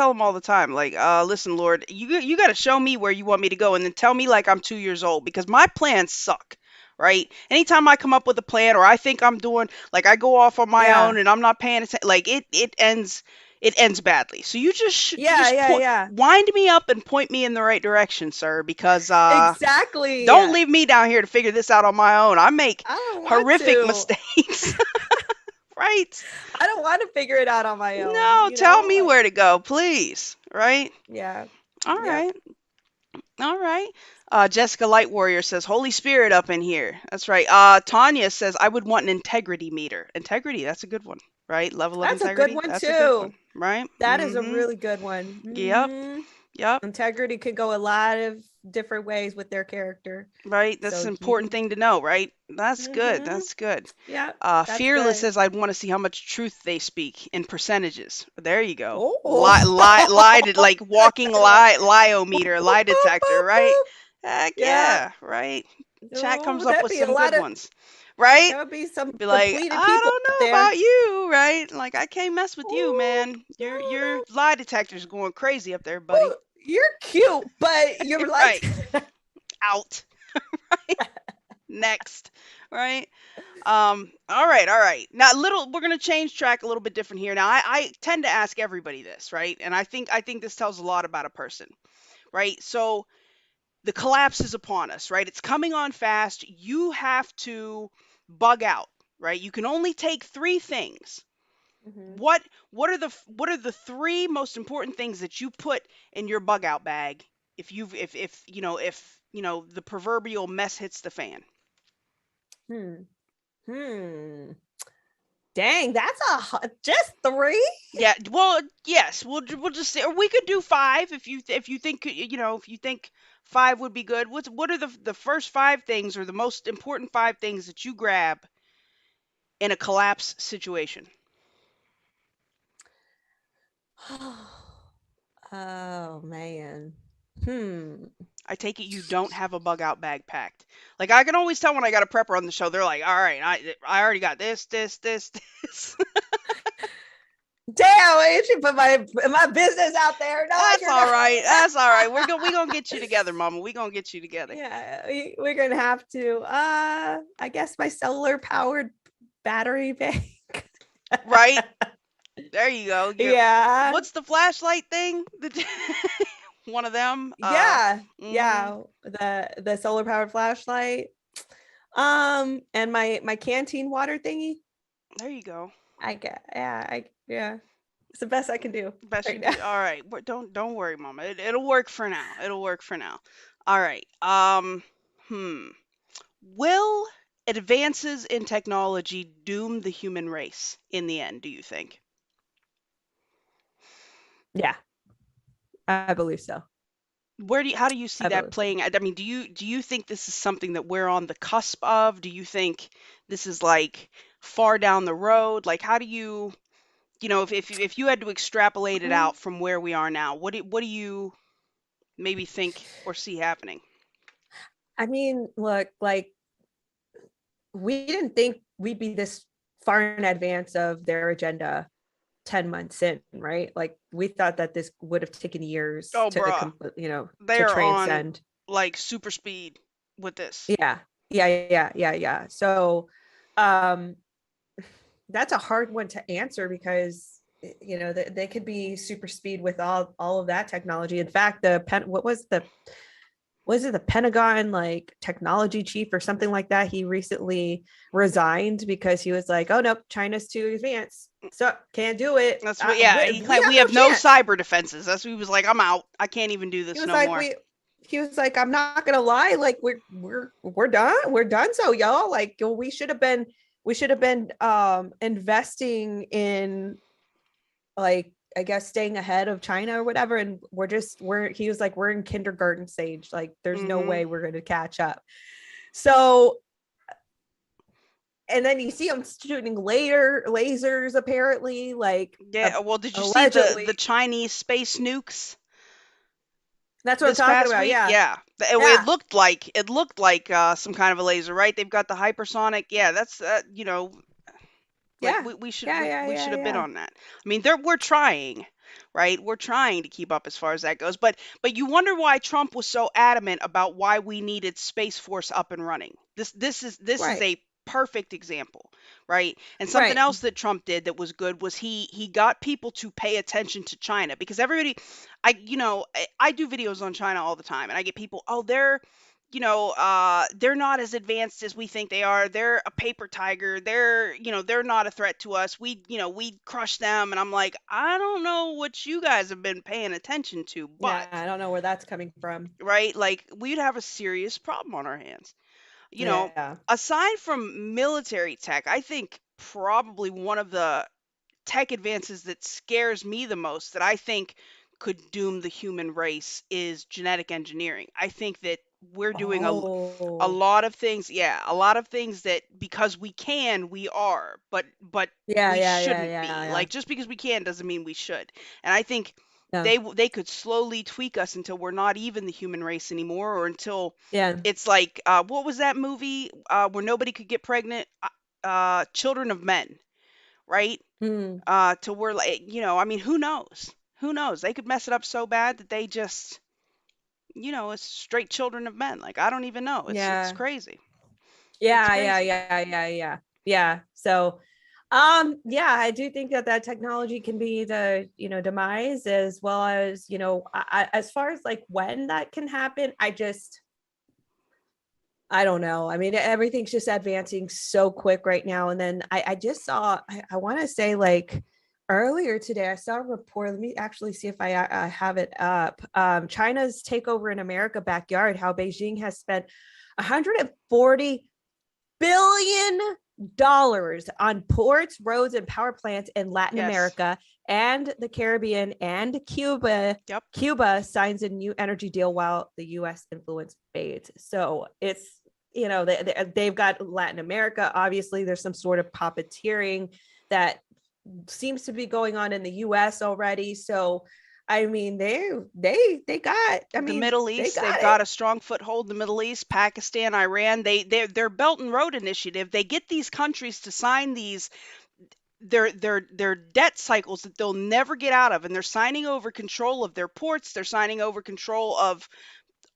them all the time, like, listen, Lord, you got to show me where you want me to go, and then tell me like I'm 2 years old because my plans suck, right? Anytime I come up with a plan or I think I'm doing, like, I go off on my Yeah, own and I'm not paying attention, like it ends badly. So you yeah, just yeah, yeah. wind me up and point me in the right direction, sir, because Exactly. don't I leave me down here to figure this out on my own. I make don't want horrific to. mistakes, right? I don't want to figure it out on my own. No, tell me Like where to go, please. Right? yeah, All yep. right. All right. Jessica Light Warrior says, Holy Spirit up in here. That's right. Tanya says, I would want an integrity meter. Integrity, that's a good one, right? Level of That's a good integrity, one that's a good one, too. right? That is a Mm-hmm. really good one. Yep. Hmm. Yep. Integrity could go a lot of different ways with their character. Right. That's So an important you, thing to know, right? That's good. hmm, That's good. yeah, that's Fearless good. says, I'd want to see how much truth they speak in percentages. There you go. Oh, Lie, like walking like, boop, lie-o-meter, boop, lie boop, detector, boop, right? boop. Heck Yeah. yeah, right? Chat Oh, comes would up that with be a some lot good of, ones, right? that would be some Be like, depleted I people don't out know there. about you, right? Like, I can't mess with you, Oh, man. Your no, lie detector's going crazy up there, no. buddy. Oh, you're cute, but you're like, Right. Out. Next. Right? All right. Now, we're gonna change track a little bit different here. Now, I tend to ask everybody this, right? And I think this tells a lot about a person, right? So the collapse is upon us, right? It's coming on fast. You have to bug out, right? You can only take three things. Mhm. What what are the three most important things that you put in your bug out bag if the proverbial mess hits the fan? Hmm. Hmm. Dang, that's just three. Yeah, well, yes, we'll just say, or we could do five if you think if you think five would be good. What are the first five things or the most important five things that you grab in a collapse situation? Oh man. Hmm. I take it you don't have a bug out bag packed. Like I can always tell when I got a prepper on the show. They're like, "All right, I already got this." Damn, I should put my business out there. No, That's you're all not. right. That's all right. We gonna get you together, Mama. We gonna get you together. Yeah, we're gonna have to. I guess my solar powered battery bank. Right there, you go. Yeah, What's the flashlight thing? One of them. yeah, Mhm. yeah. The solar powered flashlight. And my canteen water thingy. There you go. I get. Yeah. It's the best I can do Best you right now. can do. All right. Don't worry, Mama. It'll work for now. It'll work for now. All right. Hmm. Will advances in technology doom the human race in the end, do you think? Yeah, I believe so. How do you see I that believe so. playing? I mean, do you think this is something that we're on the cusp of? Do you think this is like far down the road? Like how do you, if you had to extrapolate it Um, out from where we are now, what do you maybe think or see happening? I mean, look, like we didn't think we'd be this far in advance of their agenda 10 months in, right? Like we thought that this would have taken years Oh, to bruh, complete, to they're on transcend. like super speed with this. Yeah. Yeah. So um that's a hard one to answer because they could be super speed with all of that technology. In fact, what was it the Pentagon like technology chief or something like that? He recently resigned because he was like, "Oh no, China's too advanced, so can't do it. That's what. Yeah, he We claimed have we no have no chance." cyber defenses. That's what he was like. I'm out. I can't even do He this was no like, more. "We." He was like, "I'm not gonna lie, like we're done. We're done. So y'all, like, we should have been investing in like I guess staying ahead of China or whatever. And he was like, we're in kindergarten stage. Like, there's no Hmm. way we're gonna catch up. So and then you see them shooting later lasers apparently, like Yeah. Well, did you see the allegedly. Chinese space nukes That's what I'm this talking past about. week? Yeah. Yeah. Yeah. It looked like some kind of a laser, right? They've got the hypersonic. Yeah, that's like Yeah. Yeah. Yeah. we Yeah. should have been Yeah. on that. I mean, we're trying, right? We're trying to keep up as far as that goes. But you wonder why Trump was so adamant about why we needed Space Force up and running. This is Right. a perfect example, right? And something Right. else that Trump did that was good was he got people to pay attention to China because everybody I do videos on China all the time and I get people, "Oh, they're not as advanced as we think they are. They're a paper tiger. They're not a threat to us. We crush them." And I'm like, I don't know what you guys have been paying attention to, Yeah. but I don't know where that's coming from. right, like we'd have a serious problem on our hands. You know, Yeah. aside from military tech, I think probably one of the tech advances that scares me the most that I think could doom the human race is genetic engineering. I think that we're doing a Oh. lot of things, yeah, a lot of things that because we can, we are, but Yeah. we Yeah. Yeah. shouldn't Yeah. be. Yeah. Like just because we can doesn't mean we should. And I think Yeah. they could slowly tweak us until we're not even the human race anymore, or until Yeah. it's like what was that movie where nobody could get pregnant? Children of Men, right? Hmm. To where like I mean, who knows? Who knows? They could mess it up so bad that they just it's straight children of men. Like I don't even know. It's Yeah. crazy. It's Yeah. crazy. Yeah. So, yeah, I do think that technology can be the, demise as well as, as far as like when that can happen, I don't know. I mean, everything's just advancing so quick right now. And then I just saw, I want to say like earlier today, I saw a report. Let me actually see if I have it up. China's takeover in America backyard, how Beijing has spent $140 billion on ports, roads, and power plants in Latin Yes. America and the Caribbean and Cuba. Yep. Cuba signs a new energy deal while the US influence fades. So it's, they've got Latin America. Obviously, there's some sort of puppeteering that seems to be going on in the US already. So I mean, they got, I The mean, Middle they East, they've got it. got a strong foothold in the Middle East, Pakistan, Iran. Their Belt and Road Initiative, they get these countries to sign these their debt cycles that they'll never get out of, and they're signing over control of their ports, they're signing over control of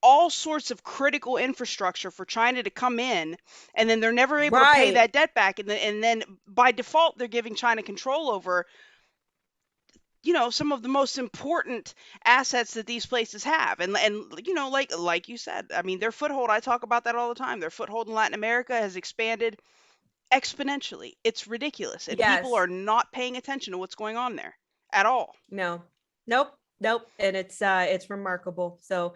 all sorts of critical infrastructure for China to come in, and then they're never able to pay Right. that debt back, and then by default they're giving China control over some of the most important assets that these places have, and like you said, I mean, their foothold, I talk about that all the time, their foothold in Latin America has expanded exponentially. It's ridiculous, and people Yes. are not paying attention to what's going on there at all. No. Nope. Nope. And it's remarkable. So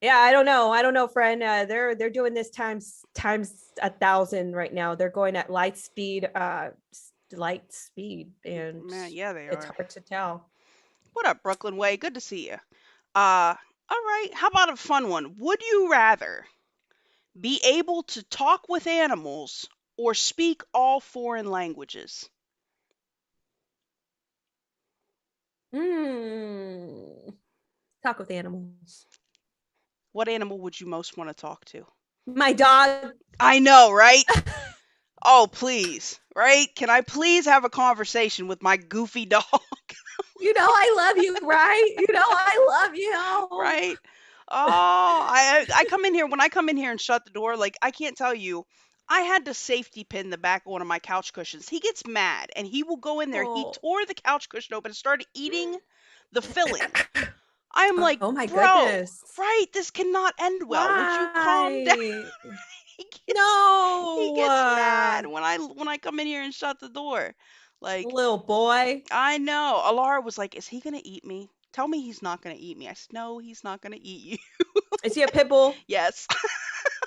yeah, I don't know, friend. They're doing this times 1,000 right now. They're going at light speed, and Man, yeah, they it's are. hard to tell. What up, Brooklyn Way? Good to see you. All right, how about a fun one? Would you rather be able to talk with animals or speak all foreign languages? Hmm. Talk with animals. What animal would you most want to talk to? My dog. I know, right? Oh, please, right? Can I please have a conversation with my goofy dog? I love you, right? I love you. Right? Oh, I come in here, when I come in here and shut the door, like, I can't tell you, I had to safety pin the back of one of my couch cushions. He gets mad and he will go in there. He Oh. tore the couch cushion open and started eating the filling. I am like, Oh my bro, goodness. right? This cannot end well. Would you calm down? Why? He gets he No. gets mad when I come in here and shut the door. Like, Little boy. I know. Alara was like, "Is he gonna eat me? Tell me he's not gonna eat me." I said, "No, he's not gonna eat you." Is he a pit bull? Yes, of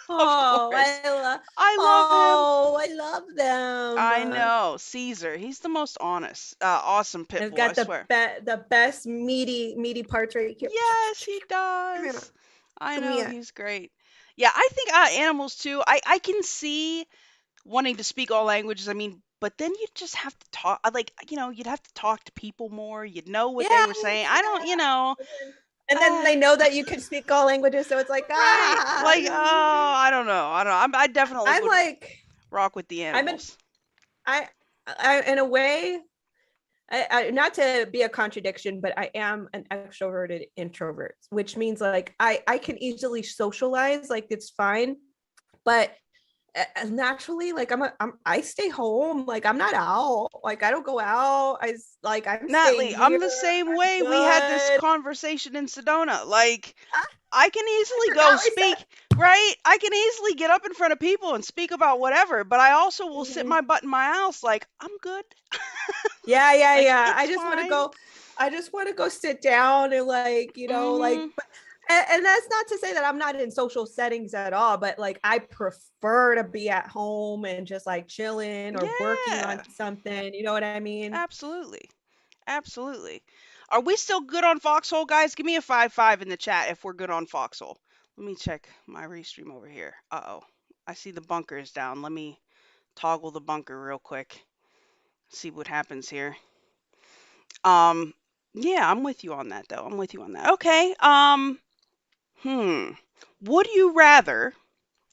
Oh, course. I love him. I love them. I know. Caesar. He's the most honest, awesome pit They've bull, I got swear. the best meaty parts right here. Yes, he Come here. does. I Come know, here. he's great. Yeah, I think animals too. I can see wanting to speak all languages. I mean, but then you just have to talk. Like, you'd have to talk to people more. You'd know what they Yeah, were saying. I don't, yeah. And then uh, they know that you can speak all languages, so it's like right? Like, oh, I don't know. I don't know. I definitely I'm would like rock with the I'm in animals. I in a way, not to be a contradiction, but I am an extroverted introvert, which means like I can easily socialize, like it's fine, but naturally, like I stay home, like I'm not out, like I don't go out. I'm staying Natalie, here. I'm the same I'm way. We had this good. conversation in Sedona. Like, I can I easily go forgot we speak, right? I can easily get up in front of people and speak about whatever, but I also will sit said. my butt in my house like, I'm good. Yeah, yeah, Like, yeah. it's fine. I just want to go sit down and Mm-hmm. and that's not to say that I'm not in social settings at all, but like I prefer to be at home and just like chilling or working on Yeah, something. You know what I mean? absolutely. Absolutely. Are we still good on Foxhole, guys? Give me a 5-5 in the chat if we're good on Foxhole. Let me check my restream over here. Uh-oh. I see the bunker is down. Let me toggle the bunker real quick. See what happens here. Um, yeah, I'm with you on that though. I'm with you on that. Okay. Hmm. Would you rather,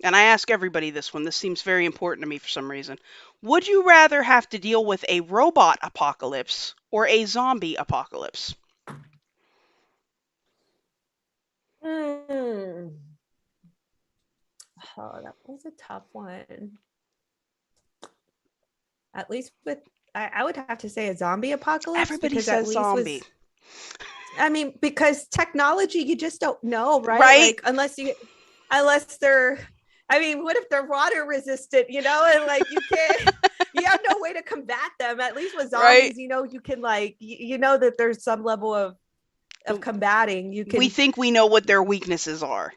and I ask everybody this one, this seems very important to me for some reason. Would you rather have to deal with a robot apocalypse or a zombie apocalypse? Hmm. Oh, that was a tough one. At least with I would have to say a zombie apocalypse Everybody because at says least zombie. with I mean, because technology, you just don't know, right? Right? Like unless they're I mean, what if they're water resistant, and like you can't, you have no way to combat them. At least with Right? zombies, you can like, you know that there's some level of combating. You We can, think we know what their weaknesses are,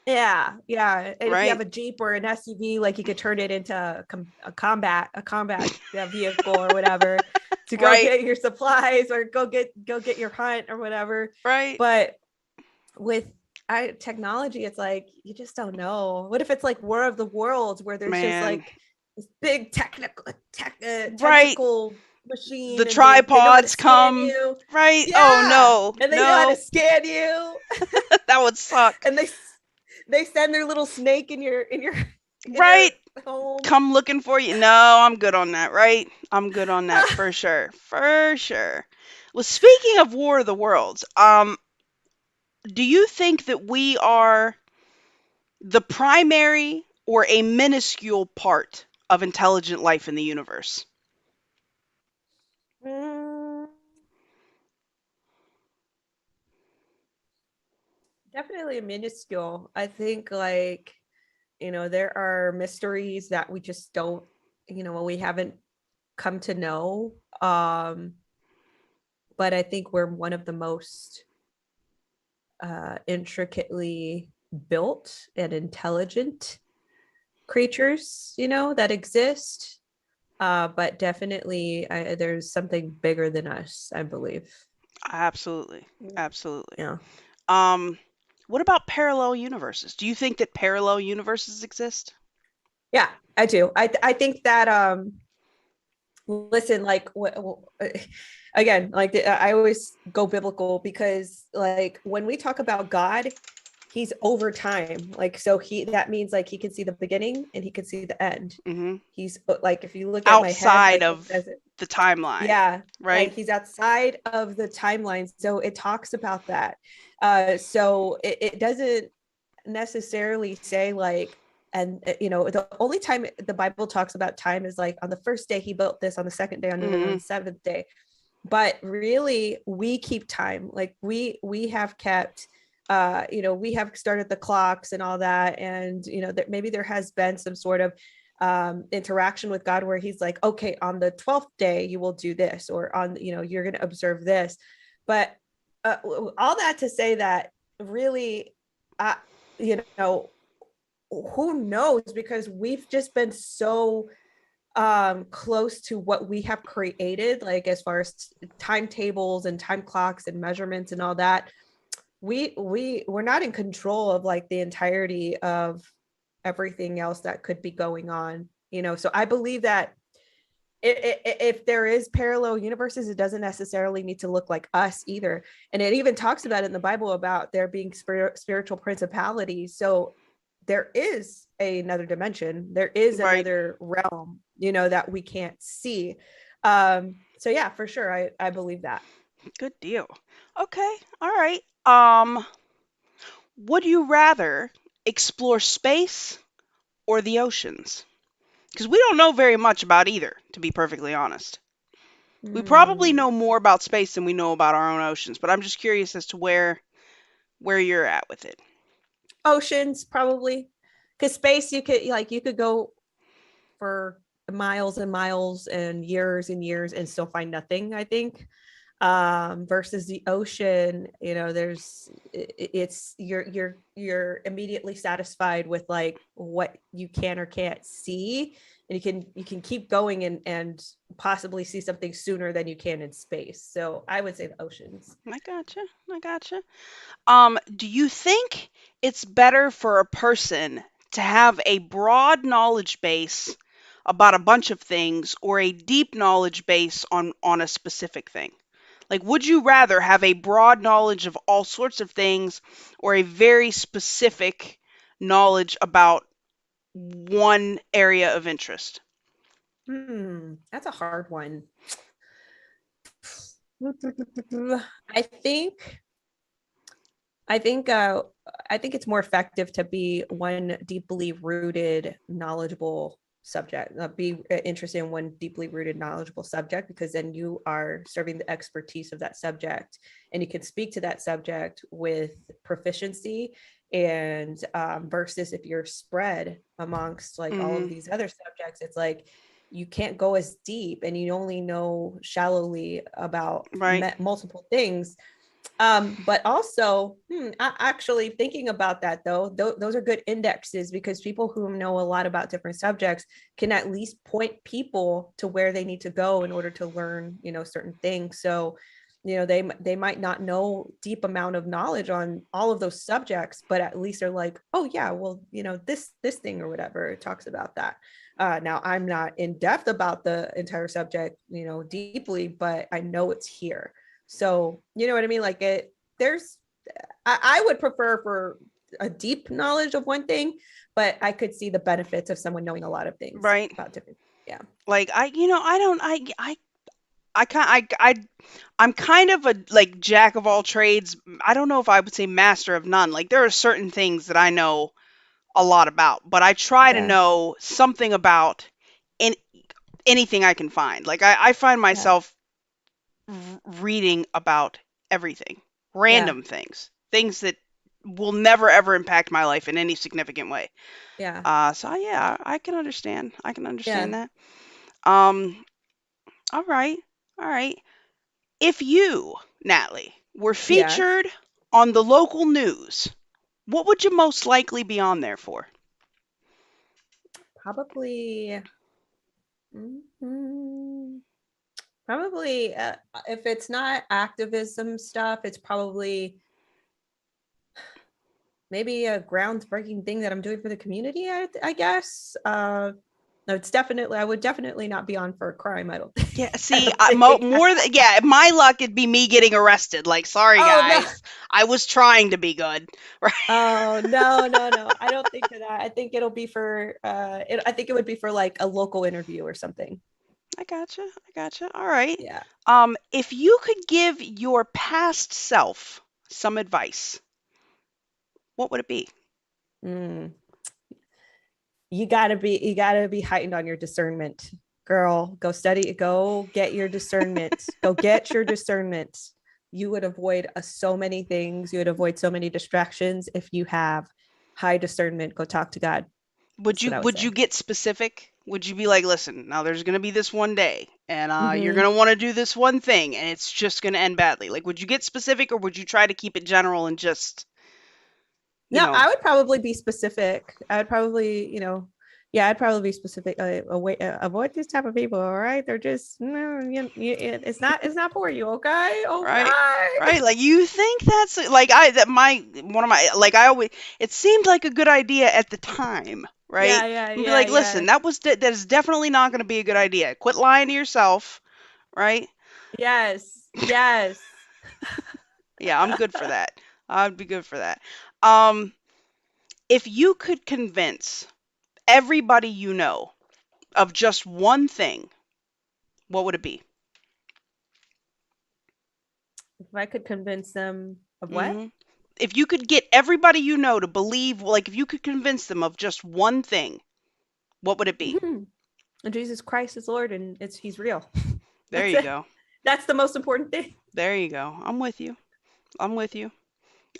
yeah, yeah. And if you have right? a Jeep or an SUV, like you could turn it into a combat vehicle or whatever to go Right? get your supplies or go get your hunt or whatever. Right? But with technology, it's like you just don't know. What if it's like War of the Worlds, where there's just Man. like this big Right? tentacle The machine, and they know how to tripods scan come. you. Right? Oh Yeah, no. and they know how to No. scan you, That would suck. and they send their little snake in your Right? home. Come looking for you. No, I'm good on that, right? I'm good on that for sure. For sure. Well, speaking of War of the Worlds, do you think that we are the primary or a minuscule part of intelligent life in the universe? Mm, definitely minuscule. I think like there are mysteries that we just don't, we haven't come to know. But I think we're one of the most intricately built and intelligent creatures, that exist. But definitely, there's something bigger than us, I believe. Absolutely. Absolutely. Yeah. Um, what about parallel universes? Do you think that parallel universes exist? Yeah, I do. I think that listen, like again, like I always go biblical, because like when we talk about God, he's over time. Like, so that means like he can see the beginning and he can see the end. Hmm. He's like, if you look at my head, Outside like it of says it. the timeline, Yeah, like right? he's outside of the timeline, so it talks about that. So it doesn't necessarily say like, and the only time the Bible talks about time is like on the first day he built this, on the second day, on the Hmm. seventh day. But really, we keep time. Like we have kept, we have started the clocks and all that, and that maybe there has been some sort of interaction with God, where he's like, okay, on the 12th day you will do this, or on, you're going to observe this. But all that to say that really, uh, you know who knows, because we've just been so close to what we have created, like as far as timetables and time clocks and measurements and all that. We're not in control of like the entirety of everything else that could be going on, so I believe that if there is parallel universes, it doesn't necessarily need to look like us either. And it even talks about it in the Bible about there being spiritual principalities. So there is another dimension, there is Right. another realm, that we can't see. So yeah, for sure, I believe that. Good deal. Okay. All right. Would you rather explore space or the oceans? Because we don't know very much about either, to be perfectly honest. We probably Hmm. know more about space than we know about our own oceans, but I'm just curious as to where you're at with it. Oceans, probably, because space, you could go for miles and miles and years and still find nothing, I think. Versus the ocean, it's you're immediately satisfied with like what you can or can't see, and you can keep going and possibly see something sooner than you can in space. So I would say the oceans. I gotcha. I gotcha. Do you think it's better for a person to have a broad knowledge base about a bunch of things or a deep knowledge base on a specific thing? Like, would you rather have a broad knowledge of all sorts of things or a very specific knowledge about one area of interest? That's a hard one. I think I think I think it's more effective to be one deeply rooted, knowledgeable subject, be interested in one deeply rooted, knowledgeable subject, because then you are serving the expertise of that subject and you can speak to that subject with proficiency. And versus if you're spread amongst like all of Mhm. these other subjects, it's like you can't go as deep and you only know shallowly about Right. multiple things. But also, actually thinking about that though, those are good indexes, because people who know a lot about different subjects can at least point people to where they need to go in order to learn, certain things. So, they might not know deep amount of knowledge on all of those subjects, but at least they're like, oh yeah, well, this thing or whatever, it talks about that. Now I'm not in depth about the entire subject, deeply, but I know it's here. So, you know what I mean? Like there's, I would prefer for a deep knowledge of one thing, but I could see the benefits of someone knowing a lot of things Right. about different. Yeah. Like I don't I kind I'm kind of a like jack of all trades. I don't know if I would say master of none. Like there are certain things that I know a lot about, but I try to Yeah. know something about in anything I can find. Like I find Yeah. myself reading about everything, Yeah. random things, things that will never ever impact my life in any significant way. Yeah. So yeah, I can understand. I can Yeah. understand that. Um, all right, all right. If you, Natalie, were Yes. featured on the local news, what would you most likely be on there for? Probably. Mhm. Probably, if it's not activism stuff, it's probably maybe a groundbreaking thing that I'm doing for the community. I guess. No, it's definitely. I would definitely not be on for a crime. I don't think. Yeah, I see, don't think. yeah, my luck it'd be me getting arrested. Like, sorry Oh no. guys, I was trying to be good. Right? Oh no, no, no. I don't think for that. I think it'll be for I think it would be for like a local interview or something. I gotcha. I gotcha. All right. Yeah. If you could give your past self some advice, what would it be? Mm. You gotta be heightened on your discernment. Girl, go study, go get your discernment. Go get your discernment. You would avoid so many things. You would avoid so many distractions if you have high discernment. Go talk to God. Would That's what you I would would say. you get specific? Would you be like, listen, now there's gonna be this one day, and you're Mm-hmm. gonna want to do this one thing, and it's just gonna end badly. Like, would you get specific, or would you try to keep it general and just, you No, know, I would probably be specific. I would probably, yeah, I'd probably be specific. Avoid this type of people. All right, they're just, it's not for you. Okay, right? okay. Right? Like you think that's like I that my one of my like I always it seemed like a good idea at the time, right? Yeah, yeah, And be yeah, like, yeah. listen, that is definitely not going to be a good idea. Quit lying to yourself, right? Yes, yes. Yeah, I'm good for that. I'd be good for that. Um, if you could convince everybody you know of just one thing, what would it be? If I could convince them of what? Hmm. If you could get everybody you know to believe, like if you could convince them of just one thing, what would it be? And Jesus Christ is Lord, and he's real. There That's you it. go. That's the most important thing. There you go. I'm with you. I'm with you.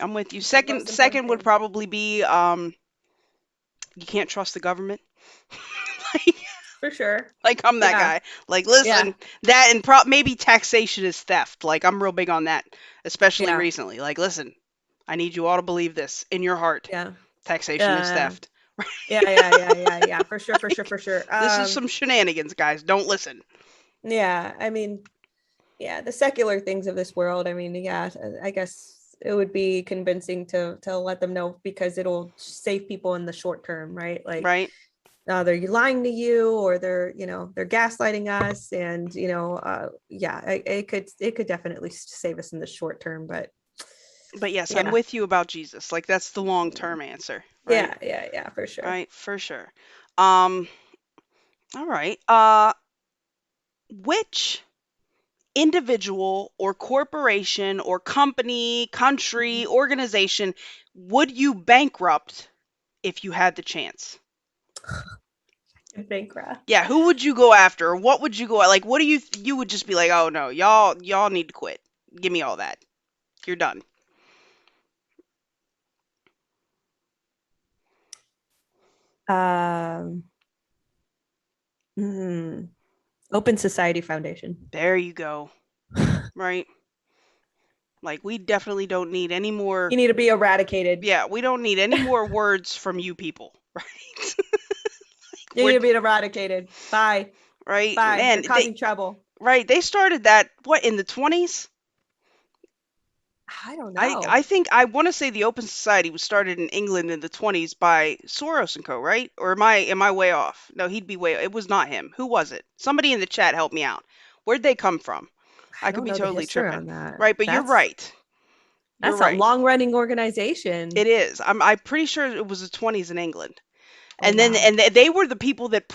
I'm with you. It's the Second most important second would thing. probably be you can't trust the government. like, For sure. like I'm that Yeah. guy. Like Yeah. listen, that and maybe taxation is theft. Like I'm real big on that, especially Yeah. recently. Like listen, I need you all to believe this in your heart. Yeah. Taxation is Uh, theft. yeah, yeah, yeah, yeah, yeah. For sure, for sure, for sure. This is some shenanigans, guys. Don't listen. Yeah, I mean, yeah, the secular things of this world. I mean, yeah, I guess it would be convincing to let them know, because it'll save people in the short term, right? Like, Right? they're lying to you, or they're gaslighting us, and yeah, it could definitely save us in the short term, but But yes, I'm yeah, with you about Jesus. Like that's the long-term answer, right? yeah, yeah, yeah, for sure. Right, for sure. All right. Which individual or corporation or company, country, organization would you bankrupt if you had the chance? Bankrupt. Yeah, who would you go after? Or what would you go like? What do you would just be like? Oh no, y'all need to quit. Give me all that. You're done. Um, hmm, Open Society Foundation. There you go. Right. Like we definitely don't need any more. You need to be eradicated. Yeah, we don't need any more words from you people. Right. You We're need to be eradicated. Bye. right, Bye. man. You're causing trouble. They started that what in the 20s. I don't I know. I think I want to say the Open Society was started in England in the 20s by Soros and Co. Right? Or am I way off? No, he'd be way. It was not him. Who was it? Somebody in the chat help me out. Where'd they come from? I I could don't be know the totally history tripping. on that. Right, but you're That's right. You're that's a right. long-running organization. It is. I'm pretty sure it was the 20s in England. Oh And then wow. they were the people that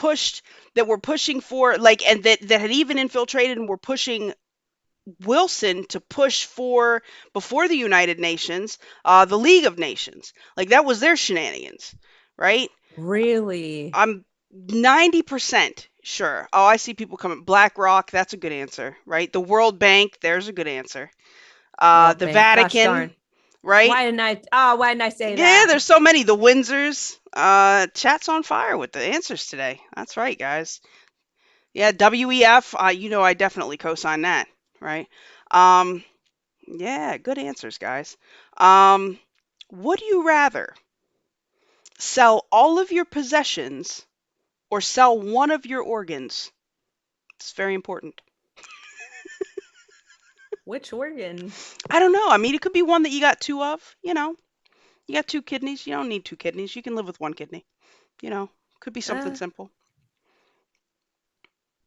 were pushing for like and that had even infiltrated and were pushing Wilson to push for before the United Nations, the League of Nations. Like that was their shenanigans, right? Really? I'm 90% sure. Oh, I see people coming. BlackRock, that's a good answer, right? The World Bank, there's a good answer. World The Bank. Gosh Vatican, darn. right? Why didn't I say Yeah, that? there's so many. The Windsors. Chat's on fire with the answers today. That's right, guys. Yeah, WEF. I definitely co-sign that, right? Um, yeah, good answers, guys. Um, would you rather sell all of your possessions or sell one of your organs? It's very important. Which organ? I don't know. I mean, it could be one that you got two of. You got two kidneys. You don't need two kidneys. You can live with one kidney. Could be something Uh, simple.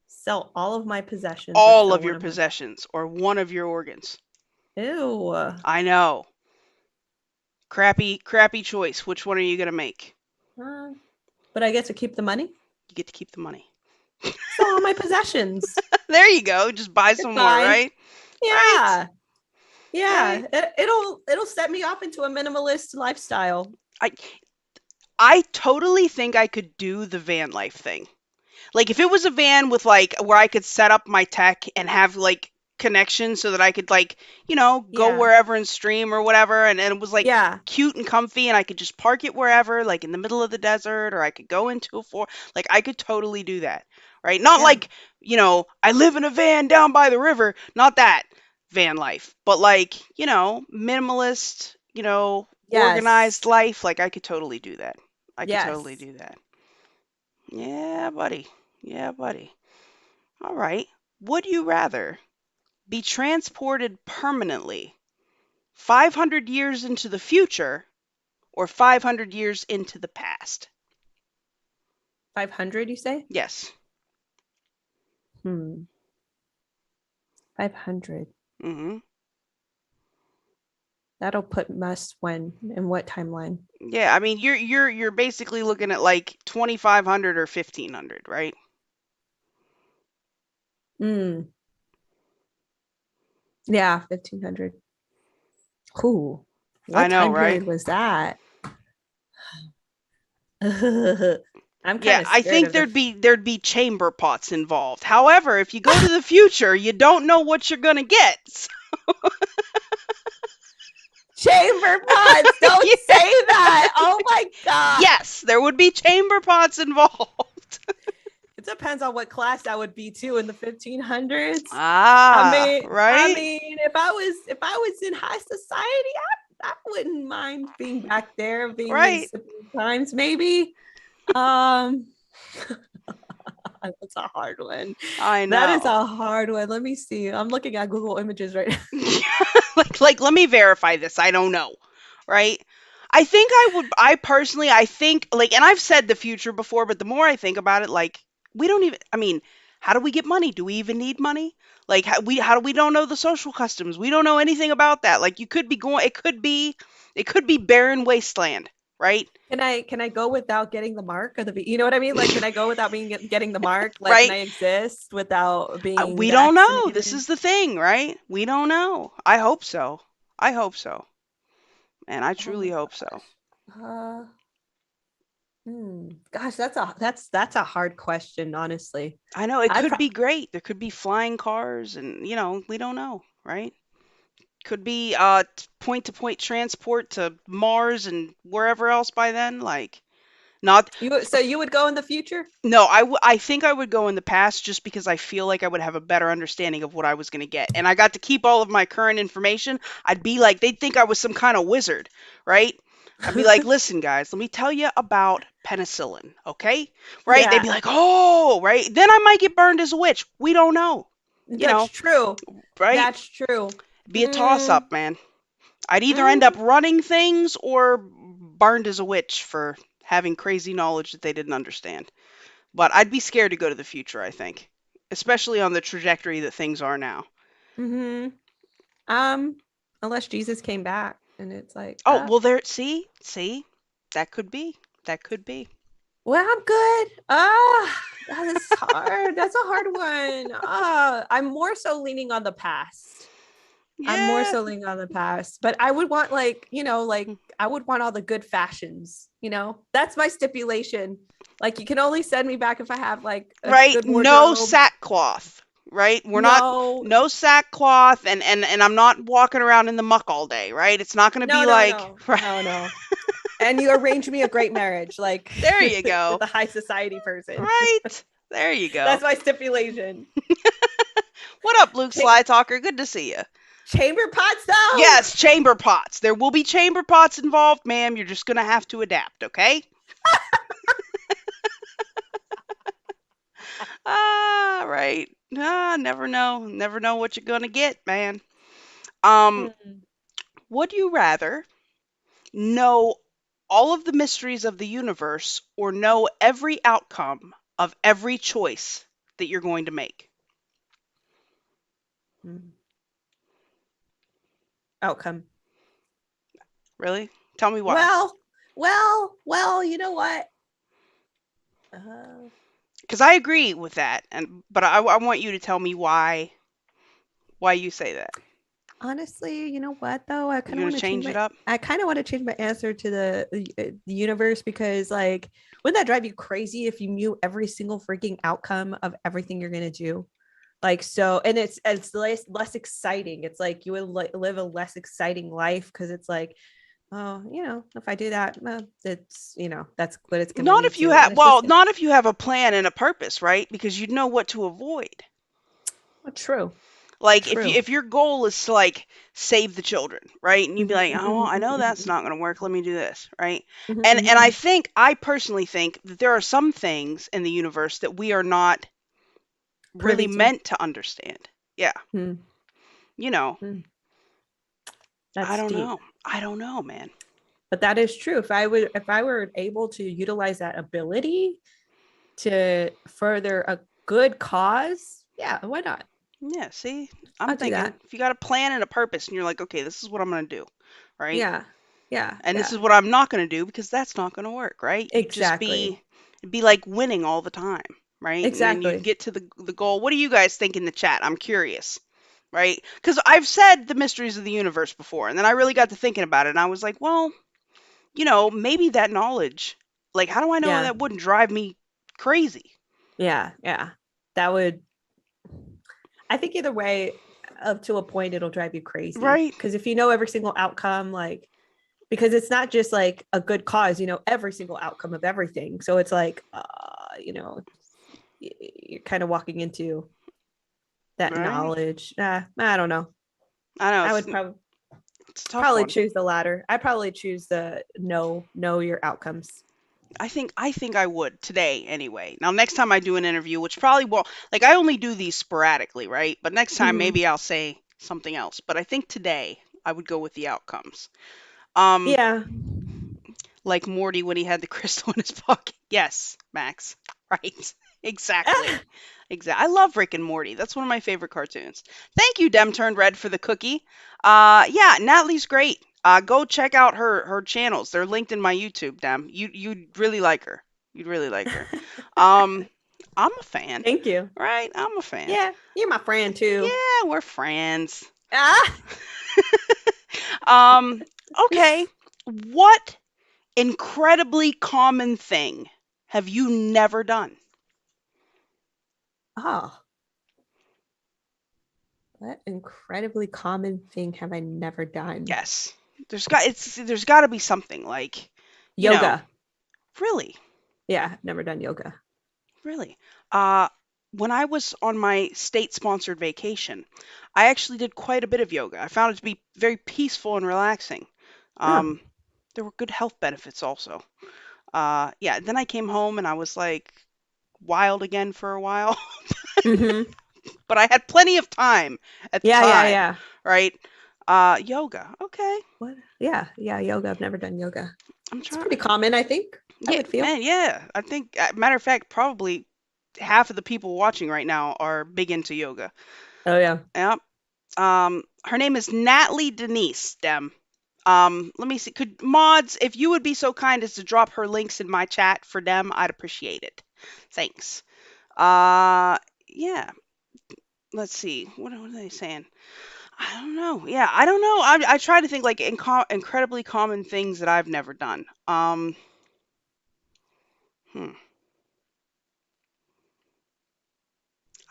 Sell all of my possessions or All sell of one your of my. possessions or one of your organs. Ew. I know. Crappy, crappy choice. Which one are you gonna make? Uh, but I get to keep the money. You get to keep the money. Sell all my possessions. There you go. Just buy It's some more, fine. right? Right? Yeah. Right? Yeah. It'll set me off into a minimalist lifestyle. I I totally think I could do the van life thing. Like if it was a van with like where I could set up my tech and have like connections so that I could like, go Yeah. wherever and stream or whatever and it was like Yeah. cute and comfy and I could just park it wherever, like in the middle of the desert or I could go into a forest. Like I could totally do that. Right? Not Yeah. like, I live in a van down by the river, not that van life, but like, minimalist, organized Yes. life, like I could totally do that. I could totally Yes. do that. Yeah, buddy. Yeah, buddy. All right. Would you rather be transported permanently 500 years into the future or 500 years into the past? 500, you say? Yes. Hmm. 500. Hmm. That'll put us when in what timeline? Yeah, I mean you're basically looking at like 2500 or 1500, right? Hmm. Yeah, 1500. Cool. I What know, time right? period was that? I'm kind Yeah, of I scared think of the there'd be chamber pots involved. However, if you go to the future, you don't know what you're going to get. chamber pots. Don't say that. Oh my god. Yes, there would be chamber pots involved. It depends on what class I would be too in the 1500s. I Ah, mean, I right? mean, if I was in high society, I wouldn't mind being back there, being in Right. simpler times, maybe. Um, that's a hard one. I That is know. a hard one. Let me see. I'm looking at Google Images right now. Like let me verify this. I don't know. Right? I personally I think like and I've said the future before, but the more I think about it like we don't even I mean, how do we get money? Do we even need money? Like how do we don't know the social customs? We don't know anything about that. Like you could be going it could be barren wasteland, right? Can I go without getting the mark of the, you know what I mean? Like, can I go without getting the mark? Like, can Right? I exist without being We don't know. This vaccinated? is the thing, right? We don't know. I hope so. I hope so. And I Oh truly my hope so. gosh. Gosh, that's a hard question, honestly. I know it I could pro- be great. There could be flying cars and, we don't know, right? Could be point to point transport to Mars and wherever else by then, like not you would go in the future? no, I think I would go in the past just because I feel like I would have a better understanding of what I was going to get. And I got to keep all of my current information. I'd be like, they'd think I was some kind of wizard, right? I'd be like, listen, guys, let me tell you about penicillin, okay? Right? They'd Yeah, be like, oh, right? Then I might get burned as a witch. We don't know, you that's know, true. right? That's true. Be a toss Mm, up, man. I'd either end up mm, running things or burned as a witch for having crazy knowledge that they didn't understand. But I'd be scared to go to the future, I think, especially on the trajectory that things are now. hmm Um, unless Jesus came back and it's like, Oh, well, there, see, that could be. That could be. well, I'm good. That is hard. That's a hard one. I'm more so leaning on the past. I'm more Yeah. so leaning on the past, but I would want like I would want all the good fashions. That's my stipulation. Like you can only send me back if I have like a Right? good No wardrobe. sackcloth. Right? We're not No, no sackcloth and I'm not walking around in the muck all day, right? It's not going to no, be no, like no, right, no, no. And you arrange me a great marriage, like there you with go. a high society person. Right? There you go. That's my stipulation. What up, Luke Cha- Sly Talker? Good to see you. chamber pots, though. Yes, chamber pots. There will be chamber pots involved, ma'am. You're just going to have to adapt, okay? Ah, right. Ah, never know. Never know what you're going to get, man. Um, Hmm. would you rather know all of the mysteries of the universe or know every outcome of every choice that you're going to make? Outcome. Really? Tell me why. Well, well. You know what? Uh, Because I agree with that, and but I want you to tell me why you say that. honestly, you know what though? I kind You're of gonna want to change change it my. up? I kind of want to change my answer to the universe because like, wouldn't that drive you crazy if you knew every single freaking outcome of everything you're gonna do? Like so, and it's less exciting. It's like you would live a less exciting life because it's like, oh, if I do that, it's that's what it's gonna Not lead if you to, and have it's just well, gonna. not if you have a plan and a purpose, right? Because you'd know what to avoid. Oh, true, Like true. if your goal is to like save the children, right? And you'd be Mhm, like, "Oh, I know that's mhm, not going to work. Let me do this," right? mhm, And mhm, I personally think that there are some things in the universe that we are not really privy to. meant to understand. Yeah. Hmm. You know, Hmm. I That's don't deep. know. I don't know, man. But that is true. If I were able to utilize that ability to further a good cause, yeah, why not? Yeah, see? I'm I'll do thinking that. if you got a plan and a purpose and you're like, "Okay, this is what I'm going to do." Right? Yeah. Yeah. And this Yeah. is what I'm not going to do because that's not going to work, right? You'd just Exactly. be like winning all the time, right? And then you'd Exactly. get to the goal. What do you guys think in the chat? I'm curious, right? Because I've said the mysteries of the universe before, and then I really got to thinking about it, and I was like, well, maybe that knowledge, like, how do I know Yeah. that wouldn't drive me crazy, Yeah. Yeah. That would, I think either way, up to a point, it'll drive you crazy. right? Because if you know every single outcome, like, because it's not just like a good cause, every single outcome of everything. So it's like, you're kind of walking into that Right? knowledge. I don't know. I know I it's would probably it's a tough probably one. choose the latter. I probably choose the know your outcomes. I think I would today anyway. Now next time I do an interview, which probably will like I only do these sporadically, right? But next time Mm-hmm. maybe I'll say something else. But I think today I would go with the outcomes. Um Yeah. like Morty when he had the crystal in his pocket. Yes, Max. Right. Exactly. Exactly. I love Rick and Morty. That's one of my favorite cartoons. Thank you, Dem Turned Red, for the cookie. Yeah, Natalie's great. Go check out her channels. They're linked in my YouTube, Dem. You'd really like her. You'd really like her. Um, I'm a fan, Thank you. right? I'm a fan. Yeah, you're my friend too. Yeah, we're friends. Ah. Okay. What incredibly common thing have you never done? Oh, what incredibly common thing have I never done? Yes. There's got to be something like, you know, Yoga. really, Yeah, I've never done yoga. really. Uh when I was on my state-sponsored vacation, I actually did quite a bit of yoga. I found it to be very peaceful and relaxing. Oh. Um there were good health benefits also. Yeah, then I came home and I was like wild again for a while, Mm-hmm. but I had plenty of time at the Yeah, yeah, time, yeah. right? Yoga. Okay. What? Yeah, yeah, yoga. I've never done yoga. I'm It's trying. pretty common, I think. I Yeah, would feel. man, yeah. I think, matter of fact, probably half of the people watching right now are big into yoga. Oh yeah. Yep. Her name is Natalie Denise, Dem. Let me see. Could mods, if you would be so kind as to drop her links in my chat for them, I'd appreciate it. Thanks. Uh, yeah. Let's see. What are they saying? I don't know. Yeah, I don't know. I try to think like incredibly common things that I've never done. Hmm.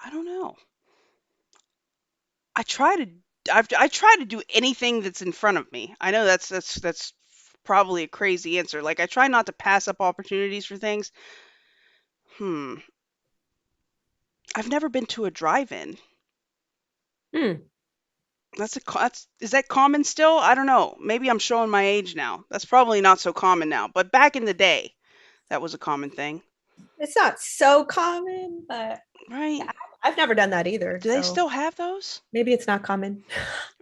I don't know. I try to I try to do anything that's in front of me. I know that's probably a crazy answer. Like I try not to pass up opportunities for things. Hmm. I've never been to a drive-in. Hmm. That's is that common still? I don't know. Maybe I'm showing my age now. That's probably not so common now, but back in the day, that was a common thing, It's not so common, but right? yeah, I've never done that either. Do they So still have those? maybe it's not common.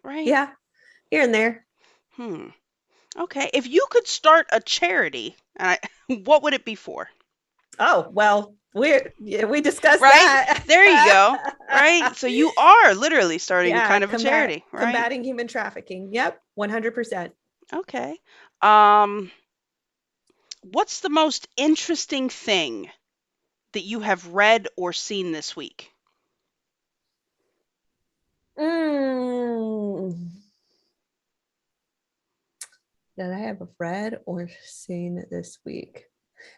Right? Yeah, here and there. Hmm. Okay. If you could start a charity, what would it be for? Oh, well, we discussed Right? that. There you go. Right? So you are literally starting Yeah, kind of a charity, right? combating human trafficking. Yep, 100%. Okay. Um, what's the most interesting thing that you have read or seen this week? Mm. That I have read or seen this week.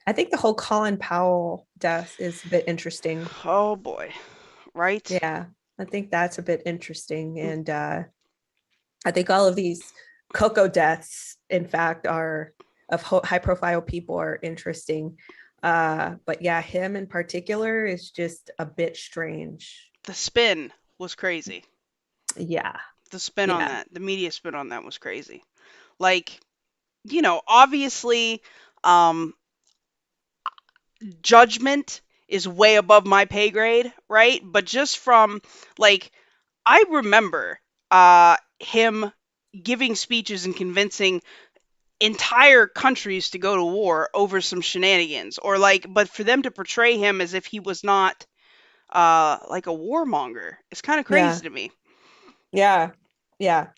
I think the whole Colin Powell death is a bit interesting. Oh boy. Right? Yeah, I think that's a bit interesting. And I think all of these Coco deaths, in fact, are of high profile people are interesting. But yeah, him in particular is just a bit strange. The spin was crazy. Yeah, The spin on yeah, that, the media spin on that was crazy. Like, obviously, um, judgment is way above my pay grade, right? But just from like I remember him giving speeches and convincing entire countries to go to war over some shenanigans or like but for them to portray him as if he was not like a warmonger. It's kind of yeah, crazy to me, yeah, yeah.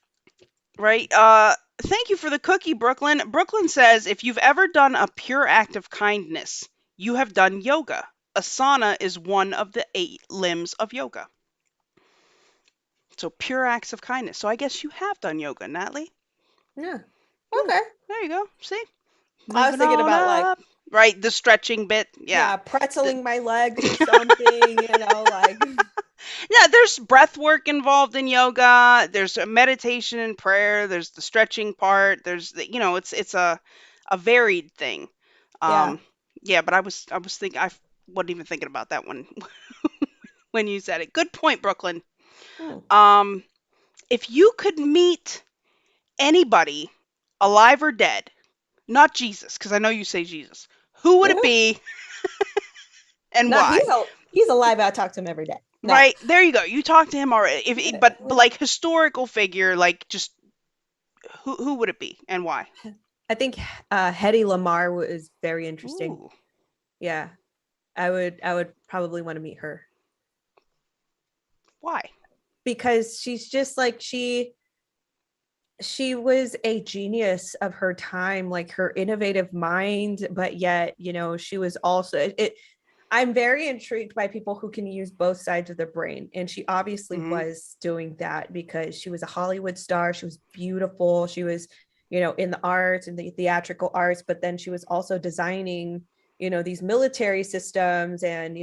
right? Thank you for the cookie, Brooklyn. Brooklyn says if you've ever done a pure act of kindness, you have done yoga. Asana is one of the 8 limbs of yoga. So pure acts of kindness. So I guess you have done yoga, Natalie. Yeah. Hmm, Okay. there you go. See? I was Moving thinking on about like, up. Right, the stretching bit. Yeah. yeah, The, pretzeling my legs or something, like, yeah, there's breath work involved in yoga. There's a meditation and prayer. There's the stretching part. It's a varied thing. yeah. Um, yeah, but I was thinking I wasn't even thinking about that one when you said it. Good point, Brooklyn. Hmm. Um, if you could meet anybody, alive or dead, not Jesus, because I know you say Jesus, who would it be and Not why? he's alive. I talk to him every day. No. Right there, you go. You talked to him already. But like historical figure, like just who would it be and why? I think Hedy Lamar is very interesting. Ooh, Yeah. I would probably want to meet her why? because she's just like she was a genius of her time, like her innovative mind, but yet, she was also it. I'm very intrigued by people who can use both sides of their brain. And she obviously Hmm. was doing that because she was a Hollywood star. She was beautiful. She was, in the arts and the theatrical arts, but then she was also designing, these military systems and,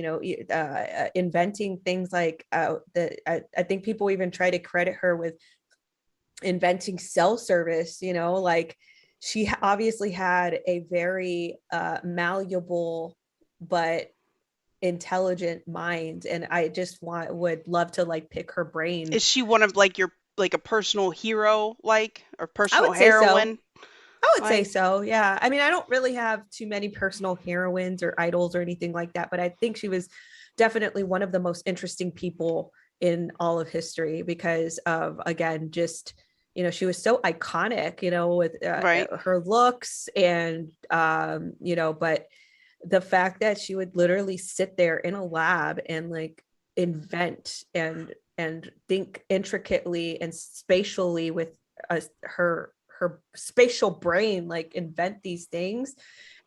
inventing things like I think people even try to credit her with inventing cell service, like she obviously had a very malleable but intelligent mind, and I just would love to like pick her brain. Is she one of like your like a personal hero like or I personal would say so. heroine I would say like? so. Yeah. I mean, I don't really have too many personal heroines or idols or anything like that, but I think she was definitely one of the most interesting people in all of history because of, again, just, she was so iconic, with Right. her looks and, but the fact that she would literally sit there in a lab and like invent and think intricately and spatially with her spatial brain, like invent these things.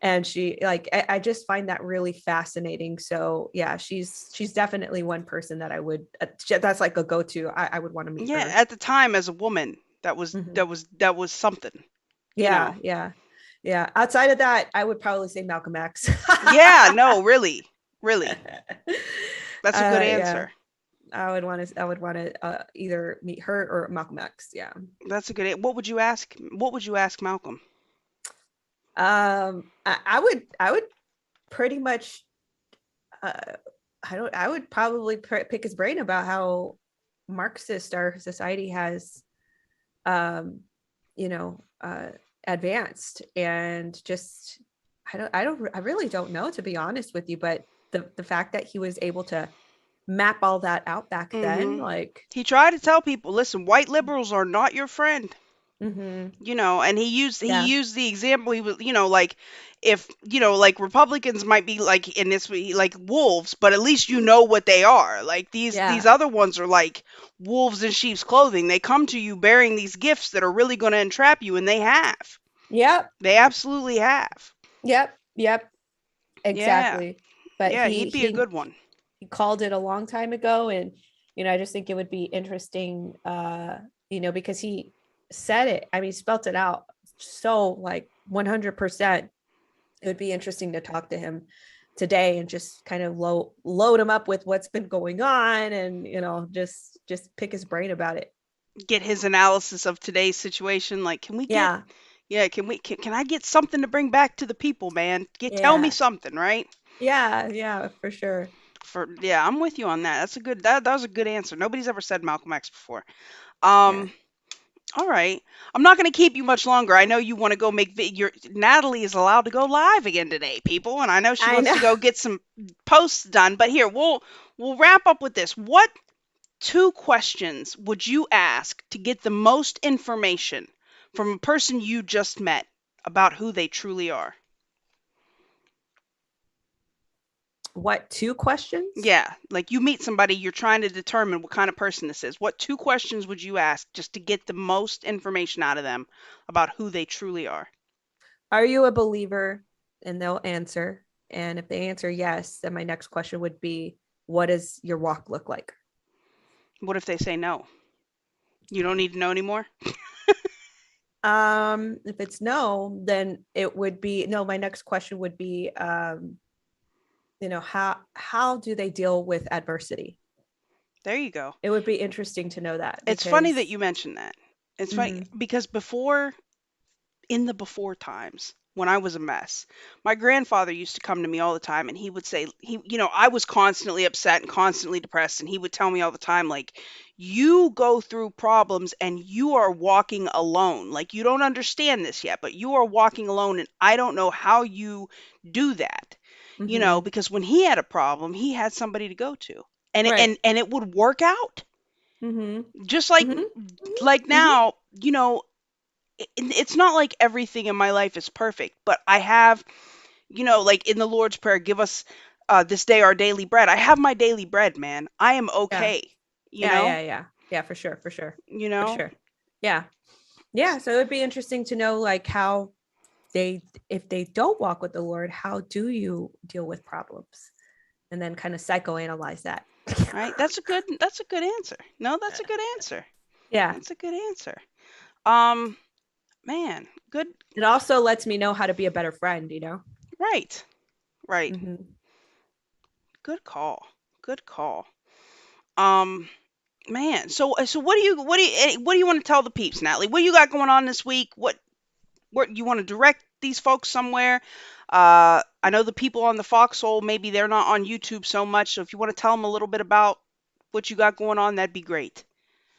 And she like I just find that really fascinating. So yeah, she's definitely one person that I would that's like a go-to. I would want to meet Yeah, her. at the time as a woman, that was Mhm. that was something, you Yeah, know. yeah, yeah. Outside of that, I would probably say Malcolm X. Yeah, no, really. Really. That's a good Yeah, answer. I would want to either meet her or Malcolm X. Yeah. That's a what would you ask? What would you ask Malcolm? I would pretty much uh, I would probably pick his brain about how Marxist our society has um you know advanced, and just I really don't know, to be honest with you, but the fact that he was able to map all that out back then, Mhm. like. He tried to tell people, "Listen, white liberals are not your friend." Mm-hmm. And he Yeah. used the example. He was, like, if, like, Republicans might be like in this way like wolves, but at least you know what they are. Like these Yeah. other ones are like wolves in sheep's clothing. They come to you bearing these gifts that are really going to entrap you, and they have. Yep. They absolutely have. Yep. Yep. Yeah. Exactly. But Yeah, he he'd be a he good one. he called it a long time ago, and I just think it would be interesting, because he said it, I mean, spelt it out so like 100%. It would be interesting to talk to him today and just kind of load him up with what's been going on, and just pick his brain about it. Get his analysis of today's situation. Like, can we get Yeah. yeah, can I get something to bring back to the people, man? Tell me Yeah. something, right? Yeah. Yeah, for sure. Yeah, I'm with you on that. That's a good that was a good answer. Nobody's ever said Malcolm X before. Yeah. Um, all right. I'm not going to keep you much longer. I know you want to go make your Natalie is allowed to go live again today, people, and I know she I wants know. to go get some posts done. But here, we'll wrap up with this. What two questions would you ask to get the most information from a person you just met about who they truly are? What, two questions? Yeah, like you meet somebody, you're trying to determine what kind of person this is. What two questions would you ask just to get the most information out of them about who they truly are? Are you a believer? And they'll answer. And if they answer yes, then my next question would be, what does your walk look like? What if they say no? You don't need to know anymore? If it's no, then it would be no. My next question would be, how do they deal with adversity? There you go. It would be interesting to know that It's funny that because. you mentioned that. It's funny Mhm. because in the before times, when I was a mess, my grandfather used to come to me all the time and he would say, I was constantly upset and constantly depressed. And he would tell me all the time, like, you go through problems and you are walking alone. Like, you don't understand this yet, but you are walking alone. And I don't know how you do that, Mhm. because when he had a problem, he had somebody to go to. And Right. and it would work out Mhm. just like Mhm. Mhm. now, it's not like everything in my life is perfect, but I have, like in the Lord's Prayer, give us this day our daily bread. I have my daily bread, man. I am Yeah. okay, you Yeah. know? Yeah. Yeah. Yeah. For sure. For sure. You For know? sure. Yeah. Yeah. So it would be interesting to know, like, how they, if they don't walk with the Lord, how do you deal with problems? And then kind of psychoanalyze that. Right? That's a good answer. No, that's a good answer. Yeah. That's a good answer. Um Man, good. It also lets me know how to be a better friend, you know? Right. Right. Hmm. Good call. Good call. Um, man. So what do you want to tell the peeps, Natalie? What you got going on this week? What you want to direct these folks somewhere? I know the people on the Foxhole, maybe they're not on YouTube so much. So if you want to tell them a little bit about what you got going on, that'd be great.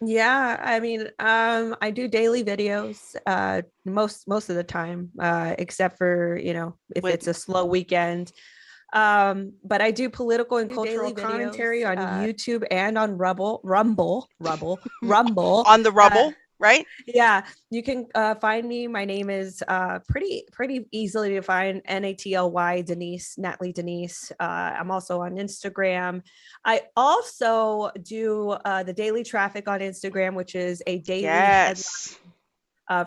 Yeah, I mean, I do daily videos, most of the time, except for, you know, if With it's a slow weekend. But I do political and cultural commentary on YouTube and on Rumble. on the Uh, rubble, right? yeah, you can find me. My name is pretty easily to find. Natly Denise, Natalie Denise. I'm also on Instagram. I also do the daily traffic on Instagram, which is a daily headline Yes.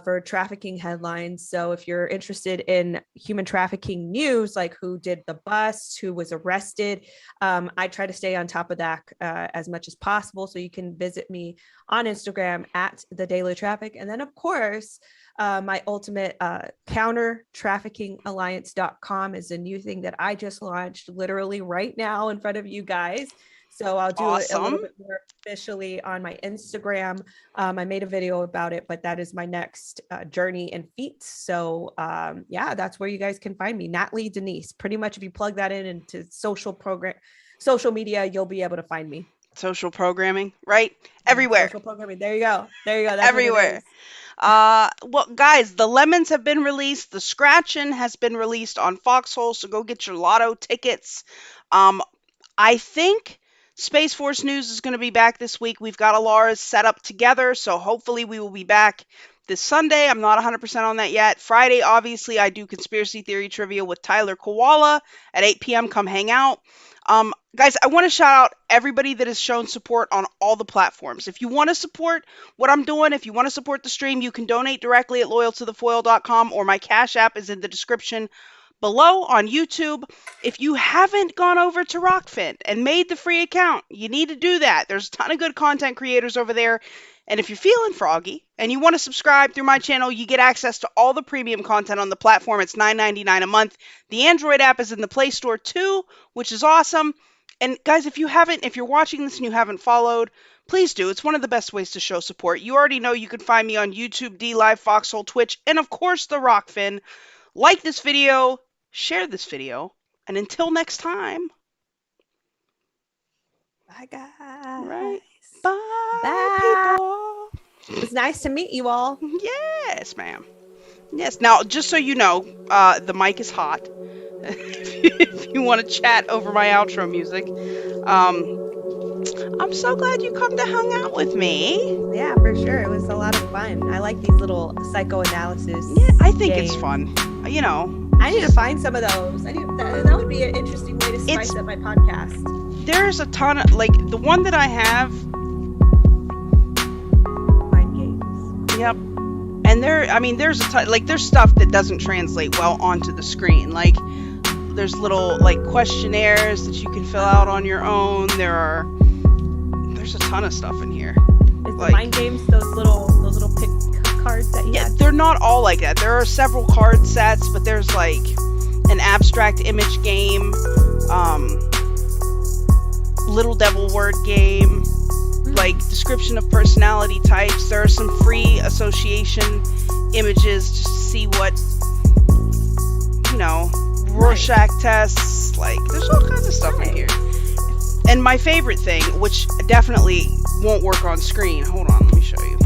for trafficking headlines. So if you're interested in human trafficking news, like who did the bust, who was arrested, I try to stay on top of that as much as possible. So you can visit me on Instagram at the Daily Traffic. And then, of course, my ultimate counter trafficking alliance.com is a new thing that I just launched literally right now in front of you guys. So I'll do it a little Awesome. bit more officially on my Instagram. I made a video about it, but that is my next journey and feat. So yeah, that's where you guys can find me, Natalie Denise. Pretty much if you plug that in into social media, you'll be able to find me. Social programming, right? Yeah, Everywhere. social programming. There you go. There you go. That's what it Everywhere. is. Well, guys, the lemons have been released. The scratching has been released on Foxhole, so go get your lotto tickets. Um, I think Space Force News is going to be back this week. We've got Alara's set up together, so hopefully we will be back this Sunday. I'm not 100% on that yet. Friday, obviously, I do conspiracy theory trivia with Tyler Koala at 8 p.m. Come hang out. Guys, I want to shout out everybody that has shown support on all the platforms. If you want to support what I'm doing, if you want to support the stream, you can donate directly at loyal2thefoil.com, or my Cash App is in the description below on YouTube. If you haven't gone over to Rokfin and made the free account, you need to do that. There's a ton of good content creators over there. And if you're feeling froggy and you want to subscribe through my channel, you get access to all the premium content on the platform. It's $9.99 a month. The Android app is in the Play Store too, which is awesome. And guys, if you're watching this and you haven't followed, please do. It's one of the best ways to show support. You already know you can find me on YouTube, DLive, Foxhole, Twitch, and of course the Rokfin. Like this video, share this video, and until next time, Bye, right? guys. Bye, Bye. people. It was nice to meet you all. Yes, ma'am. Yes. Now, just so you know, the mic is hot. If you want to chat over my outro music, I'm so glad you come to hang out with me. Yeah, for sure. It was a lot of fun. I like these little psychoanalysis. Yeah, I think games. it's fun. You know, I need to find some of those. That would be an interesting way to spice up my podcast. There's a ton of, like, the one that I have. Mind games. Yep. And there's a ton, like, there's stuff that doesn't translate well onto the screen. Like, there's little, like, questionnaires that you can fill out on your own. There's a ton of stuff in here. Is Like, the mind games those little pick cards that you yeah, had? they're not all like that. There are several card sets, but there's like an abstract image game, little devil word game, like description of personality types. There are some free association images just to see what, Rorschach tests. Like, there's all kinds of stuff in here. And my favorite thing, which definitely won't work on screen. Hold on, let me show you.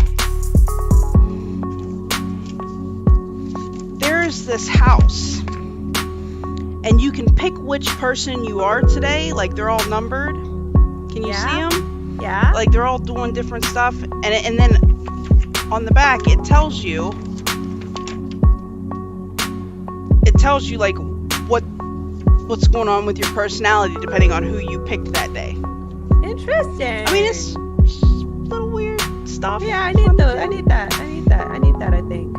There's this house, and you can pick which person you are today. Like, they're all numbered. Can you see them? Yeah. Like, they're all doing different stuff. And then on the back, it tells you like what's going on with your personality depending on who you picked that day. Interesting. I mean, it's little weird stuff. Yeah, I need those. I need that. I think.